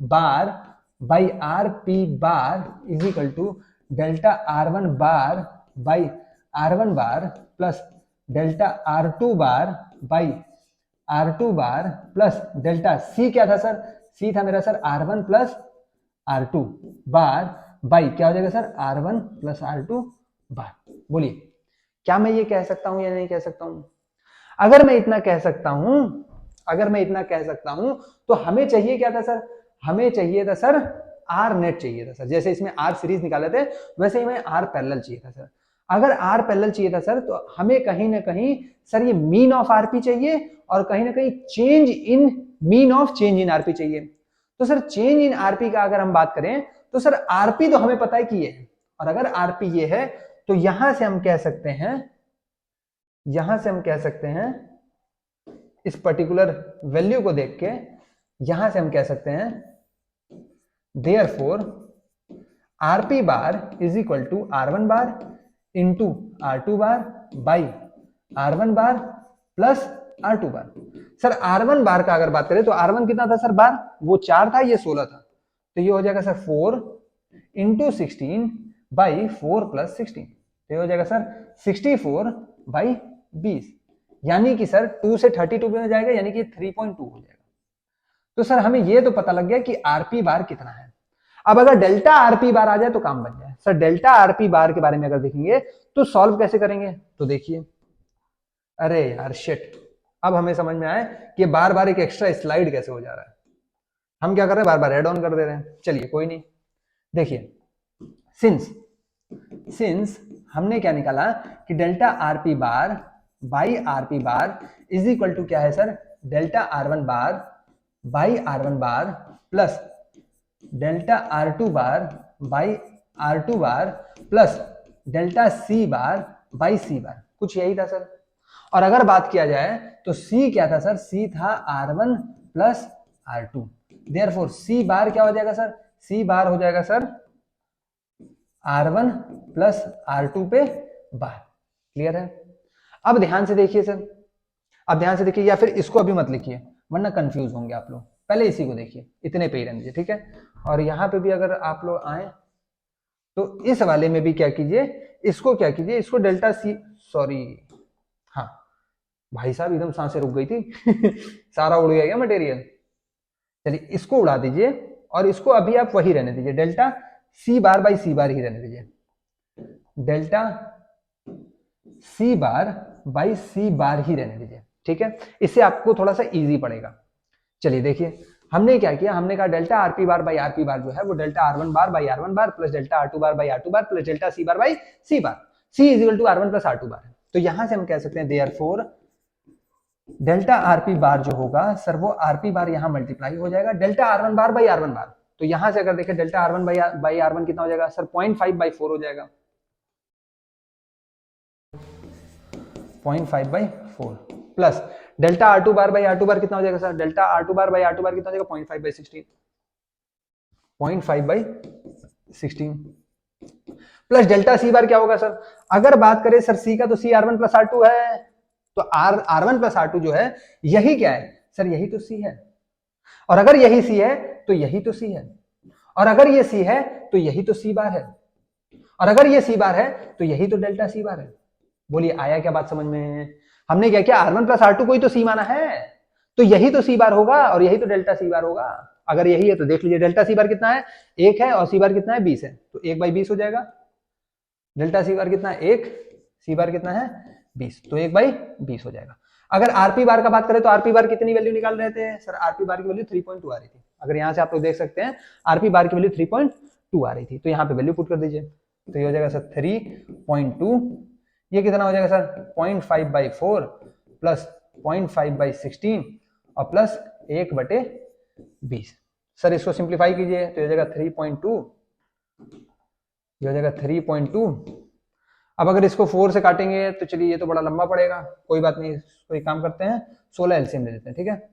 bar by RP bar is equal to delta R1 bar by R1 bar plus delta R2 bar by R2 bar plus delta C क्या था सर, C था मेरा sir R1 plus R2 bar by क्या हो जाएगा sir R1 plus R2 बार। बोलिए क्या मैं ये कह सकता हूं या नहीं कह सकता हूं? अगर मैं इतना कह सकता हूं, तो हमें चाहिए क्या था सर, हमें चाहिए था सर R नेट चाहिए था सर। जैसे इसमें R सीरीज निकाले थे वैसे ही हमें R पैरेलल चाहिए था सर। अगर R पैरेलल चाहिए था सर, तो हमें कहीं ना कहीं सर ये मीन ऑफ आरपी चाहिए और कहीं ना कहीं change in mean of change in RP चाहिए। तो सर चेंज इन आरपी का अगर हम बात करें तो सर आरपी तो हमें पता है कि ये है, और अगर आरपी ये है तो यहां से हम कह सकते हैं यहां से हम कह सकते हैं, इस पर्टिकुलर वैल्यू को देख के यहां से हम कह सकते हैं therefore RP bar is equal to R1 bar into R2 bar by R1 bar plus R2 bar. Sir R1 bar का अगर बात करें तो R1 कितना था सर बार, वो 4 था, ये 16 था, तो ये हो जाएगा सर 4 इंटू 16 बाई 4 प्लस 16, तो ये हो जाएगा सर 64 बाई 20, यानी कि सर 2 से 32 में जाएगा, यानी कि 3.2 हो जाएगा। तो सर हमें ये तो पता लग गया कि आरपी बार कितना है। अब अगर डेल्टा आरपी बार आ जाए तो काम बन जाए। सर डेल्टा आरपी बार के बारे में अगर देखेंगे तो सॉल्व कैसे करेंगे, तो देखिए, अरे यार शिट, अब हमें समझ में आया कि बार बार एक एक्स्ट्रा स्लाइड कैसे हो जा रहा है। हम क्या कर रहे हैं, बार बार ऐड ऑन कर दे रहे हैं। चलिए कोई नहीं, देखिए सिंस हमने क्या निकाला कि delta RP bar by RP bar is equal to क्या है sir, delta R1 bar by R1 bar plus delta R2 bar by R2 bar plus delta C bar by C bar, कुछ यही था sir. और अगर बात किया जाए तो C क्या था सर, C था R1 plus R2, therefore C बार क्या हो जाएगा सर, C बार हो जाएगा सर R1 प्लस R2 पे बार। क्लियर है? अब ध्यान से देखिए सर, अब ध्यान से देखिए, या फिर इसको अभी मत लिखिए वरना कंफ्यूज होंगे आप लोग, पहले इसी को देखिए, इतने पे ही रहने दीजिए, ठीक है। और यहाँ पे भी अगर आप लोग आए तो इस वाले में भी क्या कीजिए, इसको क्या कीजिए, इसको डेल्टा सी, सॉरी, हाँ भाई साहब एकदम सांसें रुक गई थी सारा उड़ गया क्या मटेरियल। चलिए इसको उड़ा दीजिए और इसको अभी आप वही रहने दीजिए, delta C bar by C बार ही रहने दीजिए, delta C bar by C बार ही रहने दीजिए, ठीक है। इससे आपको थोड़ा सा इजी पड़ेगा। चलिए देखिए हमने क्या किया, हमने कहा delta RP bar by RP bar जो है वो delta R1 bar by R1 bar plus delta R2 bar by R2 bar plus delta C bar by C bar, C is equal to R1 plus R2 bar है। तो यहां से हम कह सकते हैं देयरफॉर डेल्टा आरपी बार जो होगा सर वो आरपी बार यहां मल्टीप्लाई हो जाएगा delta R1 bar by R1 बार। तो यहां से अगर देखें डेल्टा R1 बाई R1 कितना हो जाएगा सर, 0.5 बाई 4 हो जाएगा, 0.5 by 4 plus delta R2 bar by R2 बार कितना हो जाएगा sir, delta R2 bar by R2 बार कितना हो जाएगा, 0.5 by 16, 0.5 by 16 plus delta C बार क्या होगा सर, अगर बात करें सर C का तो C R1 प्लस R2 है, तो R1 प्लस R2 जो है यही क्या है सर, यही तो C है, और अगर यही C है तो यही तो C है, और अगर ये C है तो यही तो C बार है, और अगर ये C बार है तो यही तो डेल्टा C बार है। बोलिए आया क्या बात समझ में? हमने क्या किया, R1 प्लस R2 को ही तो C माना है, तो यही तो C बार होगा और यही तो डेल्टा C बार होगा। अगर यही है तो देख लीजिए डेल्टा C बार कितना है, 1 है, और C बार कितना है, 20 है, तो 1 बाई 20 हो जाएगा। डेल्टा C बार कितना है, 1, C बार कितना है, 20, तो 1 बाई 20 हो जाएगा। अगर आरपी बार का बात करें तो आरपी बार कितनी वैल्यू निकाल रहे थे सर, आरपी बार की वैल्यू 3.2 आ रही थी। अगर यहाँ से आप लोग देख सकते हैं आरपी बार की वैल्यू 3.2 आ रही थी, तो यहाँ पे वैल्यू पुट कर दीजिए, तो ये हो जाएगा सर 3.2, ये कितना हो जाएगा सर 0.5 बाई 4 प्लस 0.5 बाई 16 और प्लस 1/20। सर इसको सिंप्लीफाई कीजिए तो ये हो जाएगा 3.2, ये हो जाएगा 3.2। अब अगर इसको 4 से काटेंगे तो चलिए ये तो बड़ा लंबा पड़ेगा, कोई बात नहीं, इसको एक काम करते हैं 16 एलसीएम ले लेते हैं, ठीक है।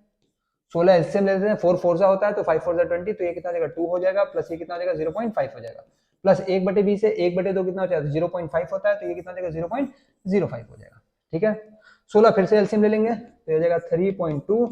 16 एलसीएम ले लेते हैं, 4 4 होता है तो 5 4 20, तो ये कितना हो जाएगा 2 हो जाएगा, प्लस ये कितना हो जाएगा 0.5 हो जाएगा, प्लस 1/20 है, 1/2 कितना हो जाएगा 0.5 होता है, तो ये कितना हो जाएगा 0.05 हो जाएगा, ठीक है। 16 फिर से एलसीएम ले लेंगे तो ये हो जाएगा 3.2,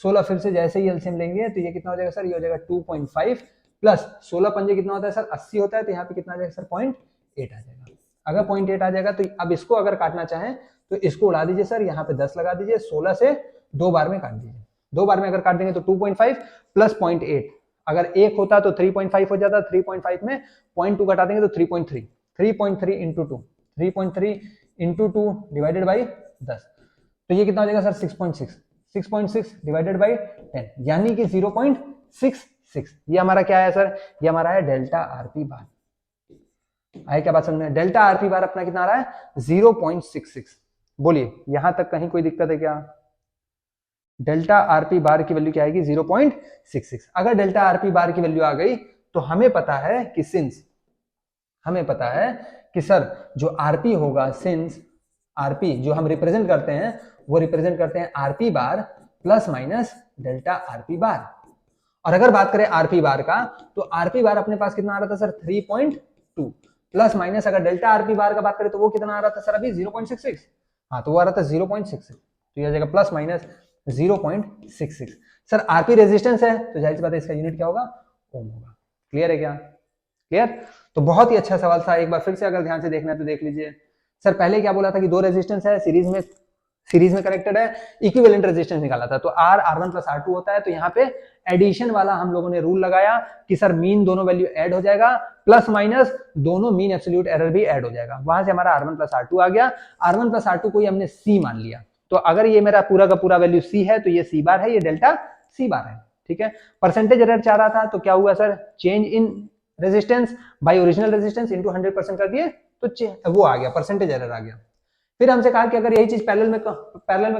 16 फिर से जैसे ही एलसीएम लेंगे तो ये कितना हो जाएगा सर, ये हो जाएगा 2.5 प्लस 16 पंजे कितना होता है सर 80 होता है, तो यहाँ पे कितना आ जाएगा सर 0.8 आ जाएगा। अगर 0.8 आ जाएगा तो अब इसको अगर काटना चाहें तो इसको उड़ा दीजिए सर, यहाँ पे 10 लगा दीजिए, 16 से 2 बार में काट दीजिए, 2 बार में अगर काट देंगे तो 2.5 प्लस 0.8, अगर 1 होता तो 3.5 हो जाता, 3.5 में 0.2 घटा देंगे तो 3.3, 3.3 इंटू 2, 3.3 इंटू 2 डिवाइडेड बाई 10, तो ये कितना हो जाएगा सर 6.6, 6.6 डिवाइडेड बाई 10, यानी कि 0.66। ये हमारा क्या है सर, ये हमारा है डेल्टा आरपी बार। आए क्या बात समझ में? डेल्टा आरपी बार अपना कितना आ रहा है 0.66। बोलिए यहां तक कहीं कोई दिक्कत है क्या? डेल्टा आरपी बार की वैल्यू क्या आएगी 0.66। अगर डेल्टा आरपी बार की वैल्यू आ गई तो हमें पता है कि सिंस, हमें पता है कि सर जो आरपी होगा सिंस आरपी जो हम रिप्रेजेंट करते हैं वो रिप्रेजेंट करते हैं आरपी बार प्लस माइनस डेल्टा आरपी बार। और अगर बात करें आरपी बार का तो आरपी बार अपने पास कितना आ रहा था सर 3.2 प्लस माइनस अगर डेल्टा आरपी बार का बात करें तो वो कितना आ रहा था सर अभी 0.66। हाँ तो वो आ रहा था 0.66 तो यह जगह plus minus 0.66। Sir RP resistance है तो जाहिर सी बात है इसका यूनिट क्या होगा ओम होगा। क्लियर है क्या? क्लियर। तो बहुत ही अच्छा सवाल था, एक बार फिर से अगर ध्यान से देखना है तो देख लीजिए। सर पहले क्या बोला था कि दो रेजिस्टेंस है सीरीज में कनेक्टेड है, इक्विवेलेंट रेजिस्टेंस निकाला था तो R R1 प्लस R2 होता है। तो यहाँ पे एडिशन वाला हम लोगों ने रूल लगाया कि सर मीन दोनों वैल्यू ऐड हो जाएगा प्लस माइनस दोनों मीन एब्सोल्यूट एरर भी ऐड हो जाएगा। वहां से हमारा R1 प्लस R2 आ गया। R1 प्लस R2 को हमने C मान लिया। तो अगर ये मेरा पूरा का पूरा वैल्यू C है तो ये C बार है, ये डेल्टा C बार है। ठीक है। परसेंटेज एरर चाह रहा था तो क्या हुआ sir, change in resistance bye original resistance into 100% कर दिए तो वो आ गया, परसेंटेज एरर आ गया। फिर हमसे कहा कि अगर यही चीज पैरेलल में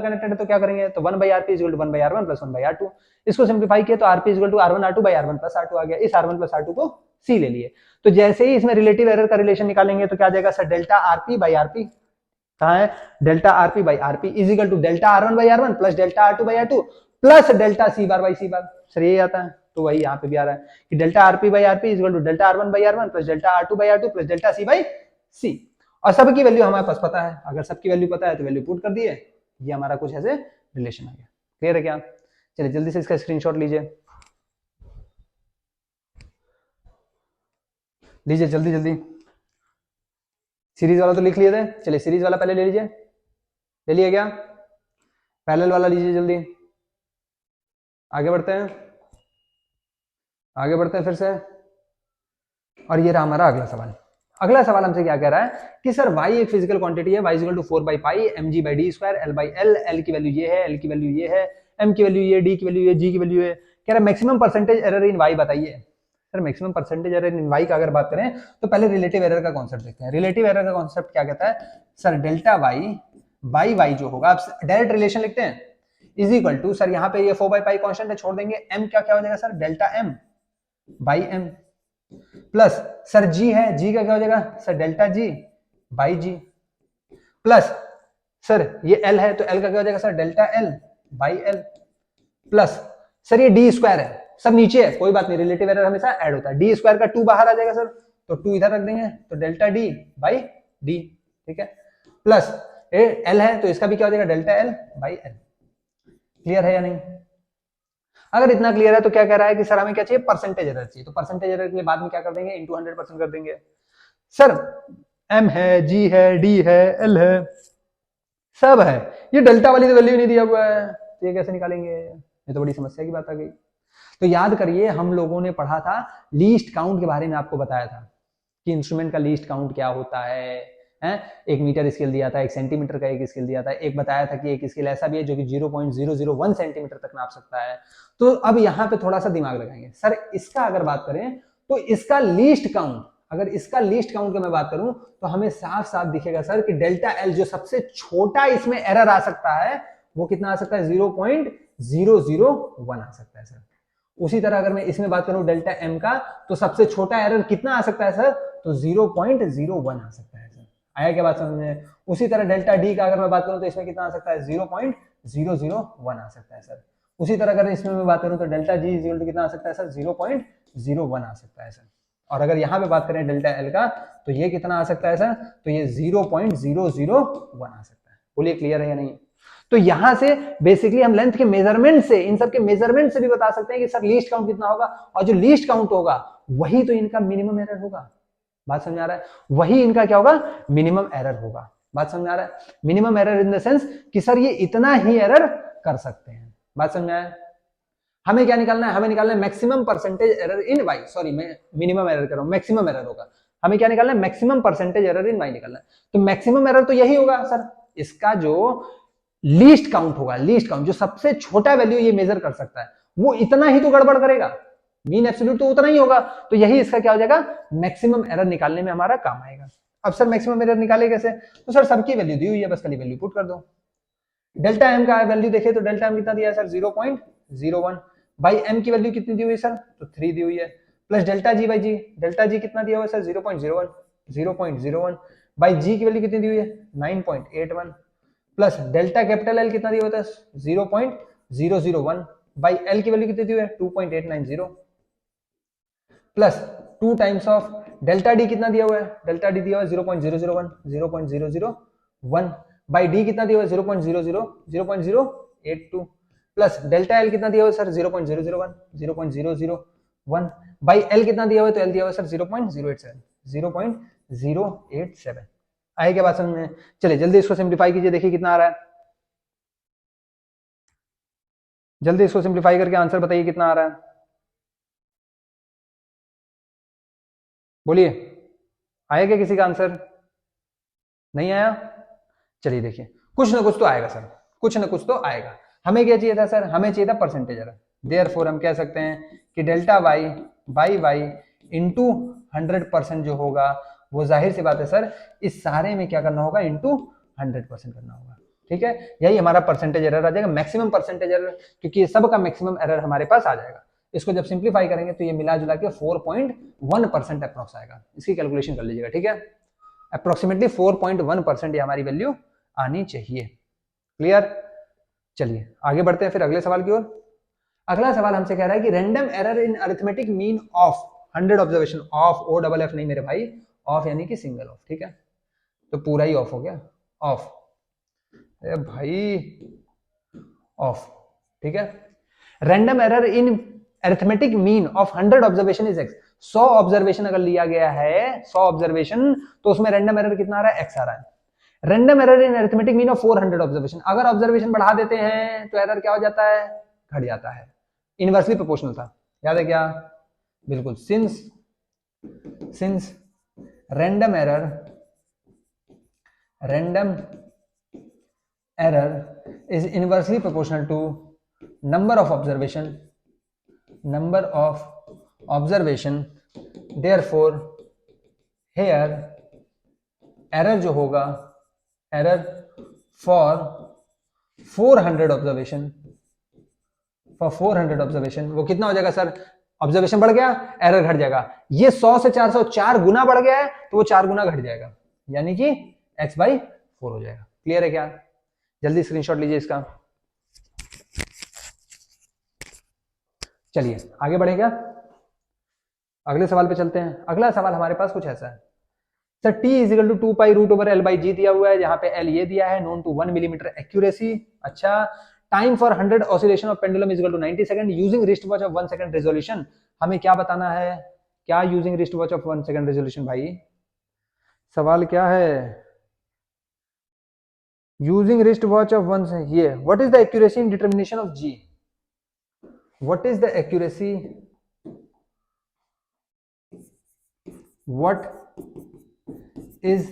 कनेक्टेड है तो क्या करेंगे, तो 1/rp is equal to 1/r1 plus 1/r2। इसको सिंप्लीफाई किया तो rp is equal to r1 r2 by r1 plus r2 आ गया। इस r1 प्लस r2 को c ले लिए। तो जैसे ही इसमें रिलेटिव एरर का रिलेशन निकालेंगे तो क्या आ जाएगा sir, delta rp by rp कहां है, delta rp by rp is equal to delta r1 by r1 plus delta r2 by r2 plus delta c bar by c bar. Sir यही आता है तो वही यहाँ पे भी आ रहा है कि delta rp by rp is equal to delta r1 by r1 plus delta r2 by r2 plus delta c by c। और सबकी वैल्यू हमारे पास पता है, अगर सबकी वैल्यू पता है तो वैल्यू पुट कर दिए, ये हमारा कुछ ऐसे रिलेशन आ गया। क्लियर है क्या? चलिए जल्दी से इसका स्क्रीनशॉट लीजिए जल्दी जल्दी। सीरीज वाला तो लिख लिए थे, चलिए सीरीज वाला पहले ले लीजिए। ले लिया क्या? पैरेलल वाला लीजिए जल्दी। आगे बढ़ते हैं फिर से। और ये रहा हमारा अगला सवाल। अगला सवाल हमसे क्या कह रहा है कि सर y एक फिजिकल क्वांटिटी है, y इक्वल टू 4/पाई mg/d², l/l की वैल्यू ये है, l की वैल्यू ये है, m की वैल्यू ये, d की वैल्यू ये, g की वैल्यू है। कह रहा है मैक्सिमम परसेंटेज एरर इन y बताइए। सर मैक्सिमम परसेंटेज एरर इन y का अगर बात करें तो पहले रिलेटिव एरर का कॉन्सेप्ट देखते हैं। रिलेटिव एरर का कॉन्सेप्ट क्या कहता है sir, delta y by y जो होगा, आप डायरेक्ट रिलेशन लिखते हैं, इज इक्वल टू सर यहाँ पे ये 4/पाई कांस्टेंट है, छोड़ देंगे, m क्या हो जाएगा sir, delta m by m plus sir g है, g का क्या हो जाएगा sir, delta g by g plus sir ये l है तो l का क्या हो जाएगा sir, delta l by l plus sir ये d² है, सब नीचे है कोई बात नहीं, रिलेटिव एरर हमेशा ऐड होता है। d² का 2 बाहर आ जाएगा सर, तो 2 इधर रख देंगे तो डेल्टा d बाई d। ठीक है। प्लस ये l है तो इसका भी क्या हो जाएगा, delta l by l। Clear है या नहीं? अगर इतना क्लियर है तो क्या कह रहा है कि सर हमें क्या चाहिए, परसेंटेज एरर चाहिए। तो परसेंटेज एरर के लिए बाद में क्या कर देंगे, इंटू 100% कर देंगे। सर m है, g है, d है, l है, सब है, ये डेल्टा वाली तो वैल्यू नहीं दिया हुआ है तो ये कैसे निकालेंगे, ये तो बड़ी समस्या की बात आ गई। तो याद करिए हम लोगों ने पढ़ा था लीस्ट काउंट के बारे में, आपको बताया था कि इंस्ट्रूमेंट का लीस्ट काउंट क्या होता है। 1 मीटर स्केल दिया था, 1 सेंटीमीटर का एक स्केल दिया था, एक बताया था कि एक स्केल ऐसा भी है जो कि 0.001 सेंटीमीटर तक नाप सकता है। तो अब यहाँ पे थोड़ा सा दिमाग लगाएंगे, सर इसका अगर बात करें तो इसका लीस्ट काउंट, अगर इसका लीस्ट काउंट की मैं बात करूं तो हमें साफ साफ दिखेगा सर कि डेल्टा एल जो सबसे छोटा इसमें एरर आ सकता है वो कितना आ सकता है, 0.001 आ सकता है सर। उसी तरह अगर मैं इसमें बात करूं डेल्टा एम का तो सबसे छोटा एरर कितना आ सकता है सर, तो 0.01 आ सकता है सर। आया क्या बात समझ में? उसी तरह डेल्टा डी का अगर मैं बात करूं तो इसमें कितना आ सकता है, 0.001 आ सकता है सर। उसी तरह अगर इसमें मैं बात करूं तो डेल्टा जी इक्वल टू कितना आ सकता है सर, 0.01 आ सकता है सर। और अगर यहां पे बात करें डेल्टा एल का तो ये कितना आ सकता है सर, तो ये 0.001 आ सकता है। बोलिए क्लियर है या नहीं? तो यहां से बेसिकली हम लेंथ के मेजरमेंट से, इन सब के मेजरमेंट से भी बता सकते हैं कि सर लीस्ट काउंट कितना होगा, और जो लीस्ट काउंट होगा वही तो इनका मिनिमम एरर होगा। बात समझ आ रहा है? वही इनका क्या होगा, मिनिमम एरर होगा। बात समझ आ रहा है? Minimum error in the sense कि सर ये इतना ही एरर कर सकते हैं। बात समझ आया? हमें क्या निकालना है, हमें निकालना है maximum percentage error in Y, sorry मैं मिनिमम एरर कर रहा हूं, मैक्सिमम एरर होगा। हमें क्या निकालना है, maximum percentage error in Y निकालना है। तो मैक्सिमम एरर तो यही होगा सर, इसका जो लीस्ट काउंट होगा, लीस्ट काउंट जो सबसे छोटा वैल्यू ये मेजर कर सकता है वो इतना ही तो गड़बड़ करेगा, मीन एब्सोल्यूट तो उतना ही होगा। तो यही इसका क्या हो जाएगा, मैक्सिमम एरर निकालने में हमारा काम आएगा। अब सर मैक्सिमम एरर निकाले कैसे, तो सर सबकी वैल्यू दी हुई है, बस खाली वैल्यू पुट कर दो। डेल्टा एम का वैल्यू देखे तो डेल्टा एम कितना दिया है सर, 0.01 बाई एम की वैल्यू कितनी दी हुई है सर, तो 3 दी हुई है, plus delta G by G, delta G कितना दिया हुआ है सर, 0.01 बाई जी की वैल्यू कितनी दी हुई है 9.81 प्लस डेल्टा कैपिटल एल कितना दिया होता है 0.001 बाई एल की वैल्यू कितनी दी हुई है 2.890 plus 2 times of delta D कितना दिया हुआ है डेल्टा डी दिया हुआ है 0.001 बाई डी कितना दिया हुआ है 0.82 प्लस डेल्टा एल कितना दिया हुआ है सर 0.001 बाई एल कितना दिया हुआ है तो एल दिया हुआ है सर 0.087 आए क्या बात समझ में। चलिए जल्दी इसको सिंप्लीफाई कीजिए, देखिए कितना आ रहा है, जल्दी इसको सिंप्लीफाई करके आंसर बताइए कितना आ रहा है, बोलिए आया क्या किसी का आंसर, नहीं आया। चलिए देखिए कुछ ना कुछ तो आएगा सर, कुछ ना कुछ तो आएगा। हमें क्या चाहिए था सर, हमें चाहिए था परसेंटेज एरर। देयरफॉर हम कह सकते हैं कि delta Y by Y into 100% जो होगा वो जाहिर सी बात है सर इस सारे में क्या करना होगा इंटू 100% करना होगा। ठीक है, यही हमारा परसेंटेज एरर आ जाएगा, मैक्सिमम परसेंटेज एरर, क्योंकि ये सब का मैक्सिमम एरर हमारे पास आ जाएगा। इसको जब सिंप्लीफाई करेंगे तो ये मिला जुला के 4.1% अप्रॉक्स आएगा। इसकी कैलकुलेशन कर लीजिएगा। ठीक है, अप्रोक्सीमेटली 4.1% ये हमारी वैल्यू आनी चाहिए। क्लियर। चलिए आगे बढ़ते हैं फिर अगले सवाल की ओर। अगला सवाल हमसे कह रहा है कि random error in arithmetic mean of 100 observation of, O double F नहीं मेरे भाई, ऑफ यानी कि सिंगल ऑफ। ठीक है, तो पूरा ही ऑफ हो गया, ऑफ अरे भाई ऑफ। ठीक है, random error in arithmetic mean of 100 observation is x. 100 observation अगर लिया गया है, 100 ऑब्जर्वेशन, तो उसमें रैंडम एरर कितना आ रहा है, एक्स आ रहा है। Random error in arithmetic mean of 400 observation, अगर ऑब्जर्वेशन बढ़ा देते हैं तो एरर क्या हो जाता है, घट जाता है, इनवर्सली प्रोपोर्शनल था, याद है क्या, बिल्कुल। Since random error is inversely proportional to number of observation, therefore here error जो होगा, एरर फॉर 400 ऑब्जर्वेशन, वो कितना हो जाएगा सर, ऑब्जर्वेशन बढ़ गया एरर घट जाएगा। ये 100 से 404 गुना बढ़ गया है तो वो 4 गुना घट जाएगा, यानी कि x/4 हो जाएगा। क्लियर है क्या, जल्दी स्क्रीनशॉट लीजिए इसका। चलिए आगे बढ़े क्या, अगले सवाल पे चलते हैं। अगला सवाल हमारे पास कुछ ऐसा है sir, t is equal to 2 pi root over L by g दिया हुआ है, जहां पे एल ये दिया है, नोन टू 1 मिलीमीटर एक्यूरेसी। अच्छा, time for 100 oscillation of pendulum is equal to 90 second using wrist watch of 1 second resolution. हमें क्या बताना है, क्या using wrist watch of 1 second resolution, भाई सवाल क्या है, यूजिंग रिस्ट वॉच ऑफ 1 से ये, what is the accuracy in determination of G, what is the accuracy, what is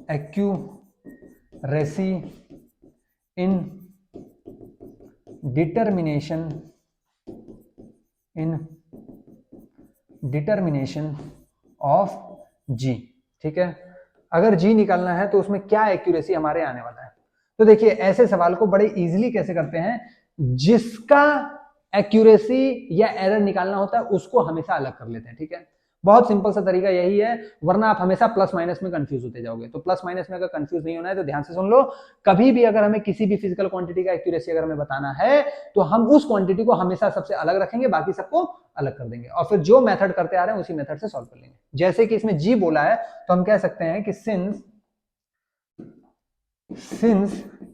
accuracy in determination of G। ठीक है, अगर G निकालना है तो उसमें क्या एक्यूरेसी हमारे आने वाला है। तो देखिए ऐसे सवाल को बड़े इजीली कैसे करते हैं, जिसका एक्यूरेसी या एरर निकालना होता है उसको हमेशा अलग कर लेते हैं। ठीक है, बहुत सिंपल सा तरीका यही है, वरना आप हमेशा प्लस माइनस में कंफ्यूज होते जाओगे। तो प्लस माइनस में अगर कंफ्यूज नहीं होना है तो ध्यान से सुन लो, कभी भी अगर हमें किसी भी फिजिकल क्वांटिटी का एक्यूरेसी अगर हमें बताना है तो हम उस क्वांटिटी को हमेशा सबसे अलग रखेंगे, बाकी सबको अलग कर देंगे, और फिर जो मेथड करते आ रहे हैं उसी मेथड से सॉल्व कर लेंगे। जैसे कि इसमें जी बोला है तो हम कह सकते हैं कि since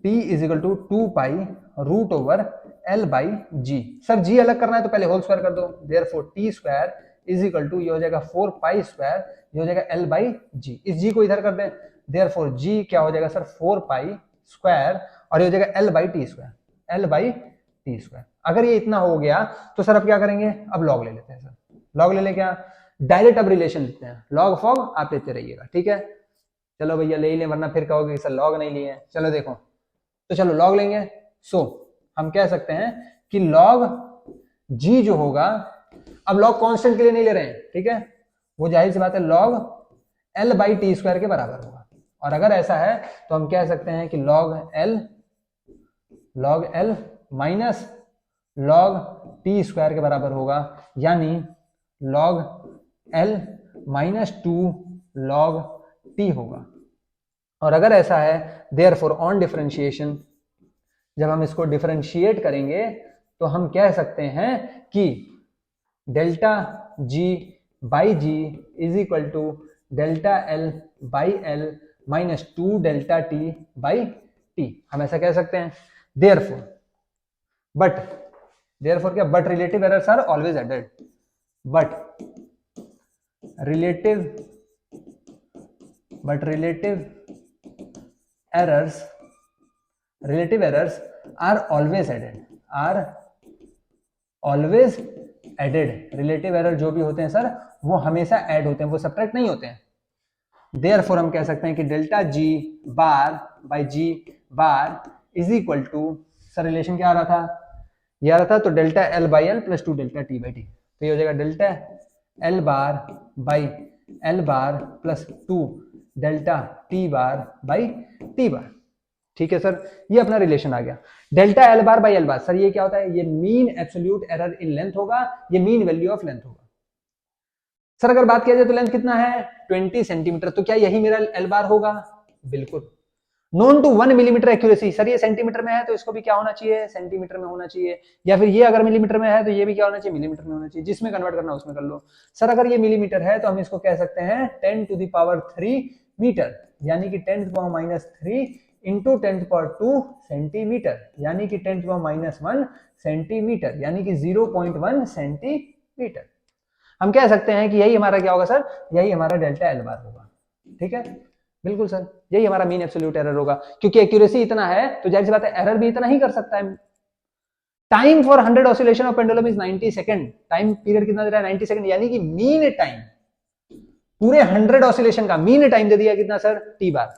t is equal to 2 pi root over L by g. Sir g अलग करना है तो पहले होल स्क्वायर कर दो, therefore T square is equal to ये हो जाएगा 4 पाई स्क्वायर, ये हो जाएगा एल बाई जी। इस जी को इधर कर दें, देयरफॉर जी क्या हो जाएगा सर 4 पाई स्क्वायर, और ये हो जाएगा L by T square, L by T square. अगर ये इतना हो गया तो सर अब क्या करेंगे, अब लॉग ले लेते हैं सर, लॉग ले लें क्या, डायरेक्ट अब रिलेशन लेते हैं, लॉग फॉग आप लेते रहिएगा। ठीक है, चलो भैया ले ही लें, वरना फिर कहोगे सर लॉग नहीं लिए। चलो देखो, तो चलो लॉग लेंगे। सो हम कह सकते हैं कि लॉग जी जो होगा, अब लॉग कांस्टेंट के लिए नहीं ले रहे हैं, ठीक है, वो जाहिर सी बात है log L by T square के बराबर होगा। और अगर ऐसा है तो हम कह सकते हैं कि log L minus log T square के बराबर होगा, यानी log L minus 2 log t होगा। और अगर ऐसा है therefore ऑन डिफरेंशिएशन, जब हम इसको डिफरेंशिएट करेंगे तो हम कह सकते हैं कि delta g by g is equal to delta l by l minus 2 delta t by t, हम ऐसा कह सकते हैं। देयरफॉर बट, देयरफॉर क्या, but relative errors are always added, but relative errors are always added, relative error जो भी होते हैं सर वो हमेशा ऐड होते हैं, वो सब्ट्रैक्ट नहीं होते हैं। देयरफॉर हम कह सकते हैं कि delta g bar by g bar is equal to, sir relation क्या आ रहा था, ये आ रहा था, तो delta l by l plus 2 delta t by t, तो ये हो जाएगा delta l bar by l bar plus 2 delta t bar by t bar. ठीक है सर, ये अपना रिलेशन आ गया। Delta l bar by l bar, sir ये क्या होता है, ये mean absolute error in length होगा, ये मीन वैल्यू ऑफ लेंथ होगा। सर अगर बात किया जाए तो लेंथ कितना है 20 सेंटीमीटर, तो क्या यही मेरा एल बार होगा, बिल्कुल। Known to 1 millimetre accuracy, sir ये सेंटीमीटर में है तो इसको भी क्या होना चाहिए, सेंटीमीटर में होना चाहिए, या फिर ये अगर मिलीमीटर में है तो ये भी क्या होना चाहिए, मिलीमीटर में होना चाहिए, जिसमें कन्वर्ट करना उसमें कर लो। सर अगर ये मिलीमीटर है तो हम इसको कह सकते हैं 10 टू द पावर 3 मीटर, यानी कि 10 to the power -3 into 10 to the power 2 centimetre, यानी कि 10 टू द पावर -1 सेंटीमीटर, यानी कि 0.1 सेंटीमीटर। हम कह सकते हैं कि यही हमारा क्या होगा सर, यही हमारा डेल्टा एल बार होगा। ठीक है, बिल्कुल सर, यही हमारा मीन एब्सोल्यूट एरर होगा, क्योंकि एक्यूरेसी इतना है तो जाहिर सी बात है एरर भी इतना ही कर सकता है। Time for 100 oscillation of pendulum is 90 second, time period कितना दे रहा है 90 सेकंड, यानी कि मीन टाइम पूरे 100 ऑसिलेशन का मीन टाइम दे दिया कितना sir, T bar.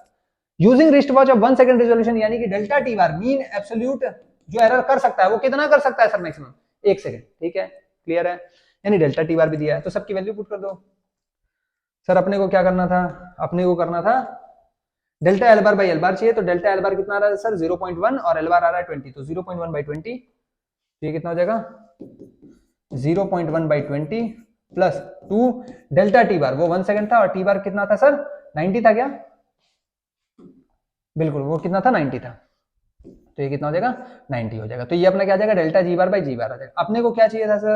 Using wrist watch of 1 second resolution, यानी कि डेल्टा टी बार मीन एब्सोल्यूट जो एरर कर सकता है वो कितना कर सकता है सर, मैक्सिमम 1 सेकंड। ठीक है, क्लियर है, यानी डेल्टा टी बार भी दिया है, तो सबकी वैल्यू पुट कर दो। सर अपने को क्या करना था, अपने को करना था delta l bar by l बार चाहिए, तो डेल्टा एल बार कितना आ रहा है सर 0.1 और एल बार आ रहा है 20, तो 0.1 बाई 20, ये कितना हो जाएगा 0.1 बाई 20 प्लस 2 डेल्टा टी बार, वो 1 सेकंड था, और टी बार कितना था सर 90 था क्या, बिल्कुल वो कितना था 90 था, तो ये कितना हो जाएगा 90 हो जाएगा। तो ये अपना क्या आ जाएगा delta g bar by g बार आ जाएगा। अपने को क्या चाहिए था सर,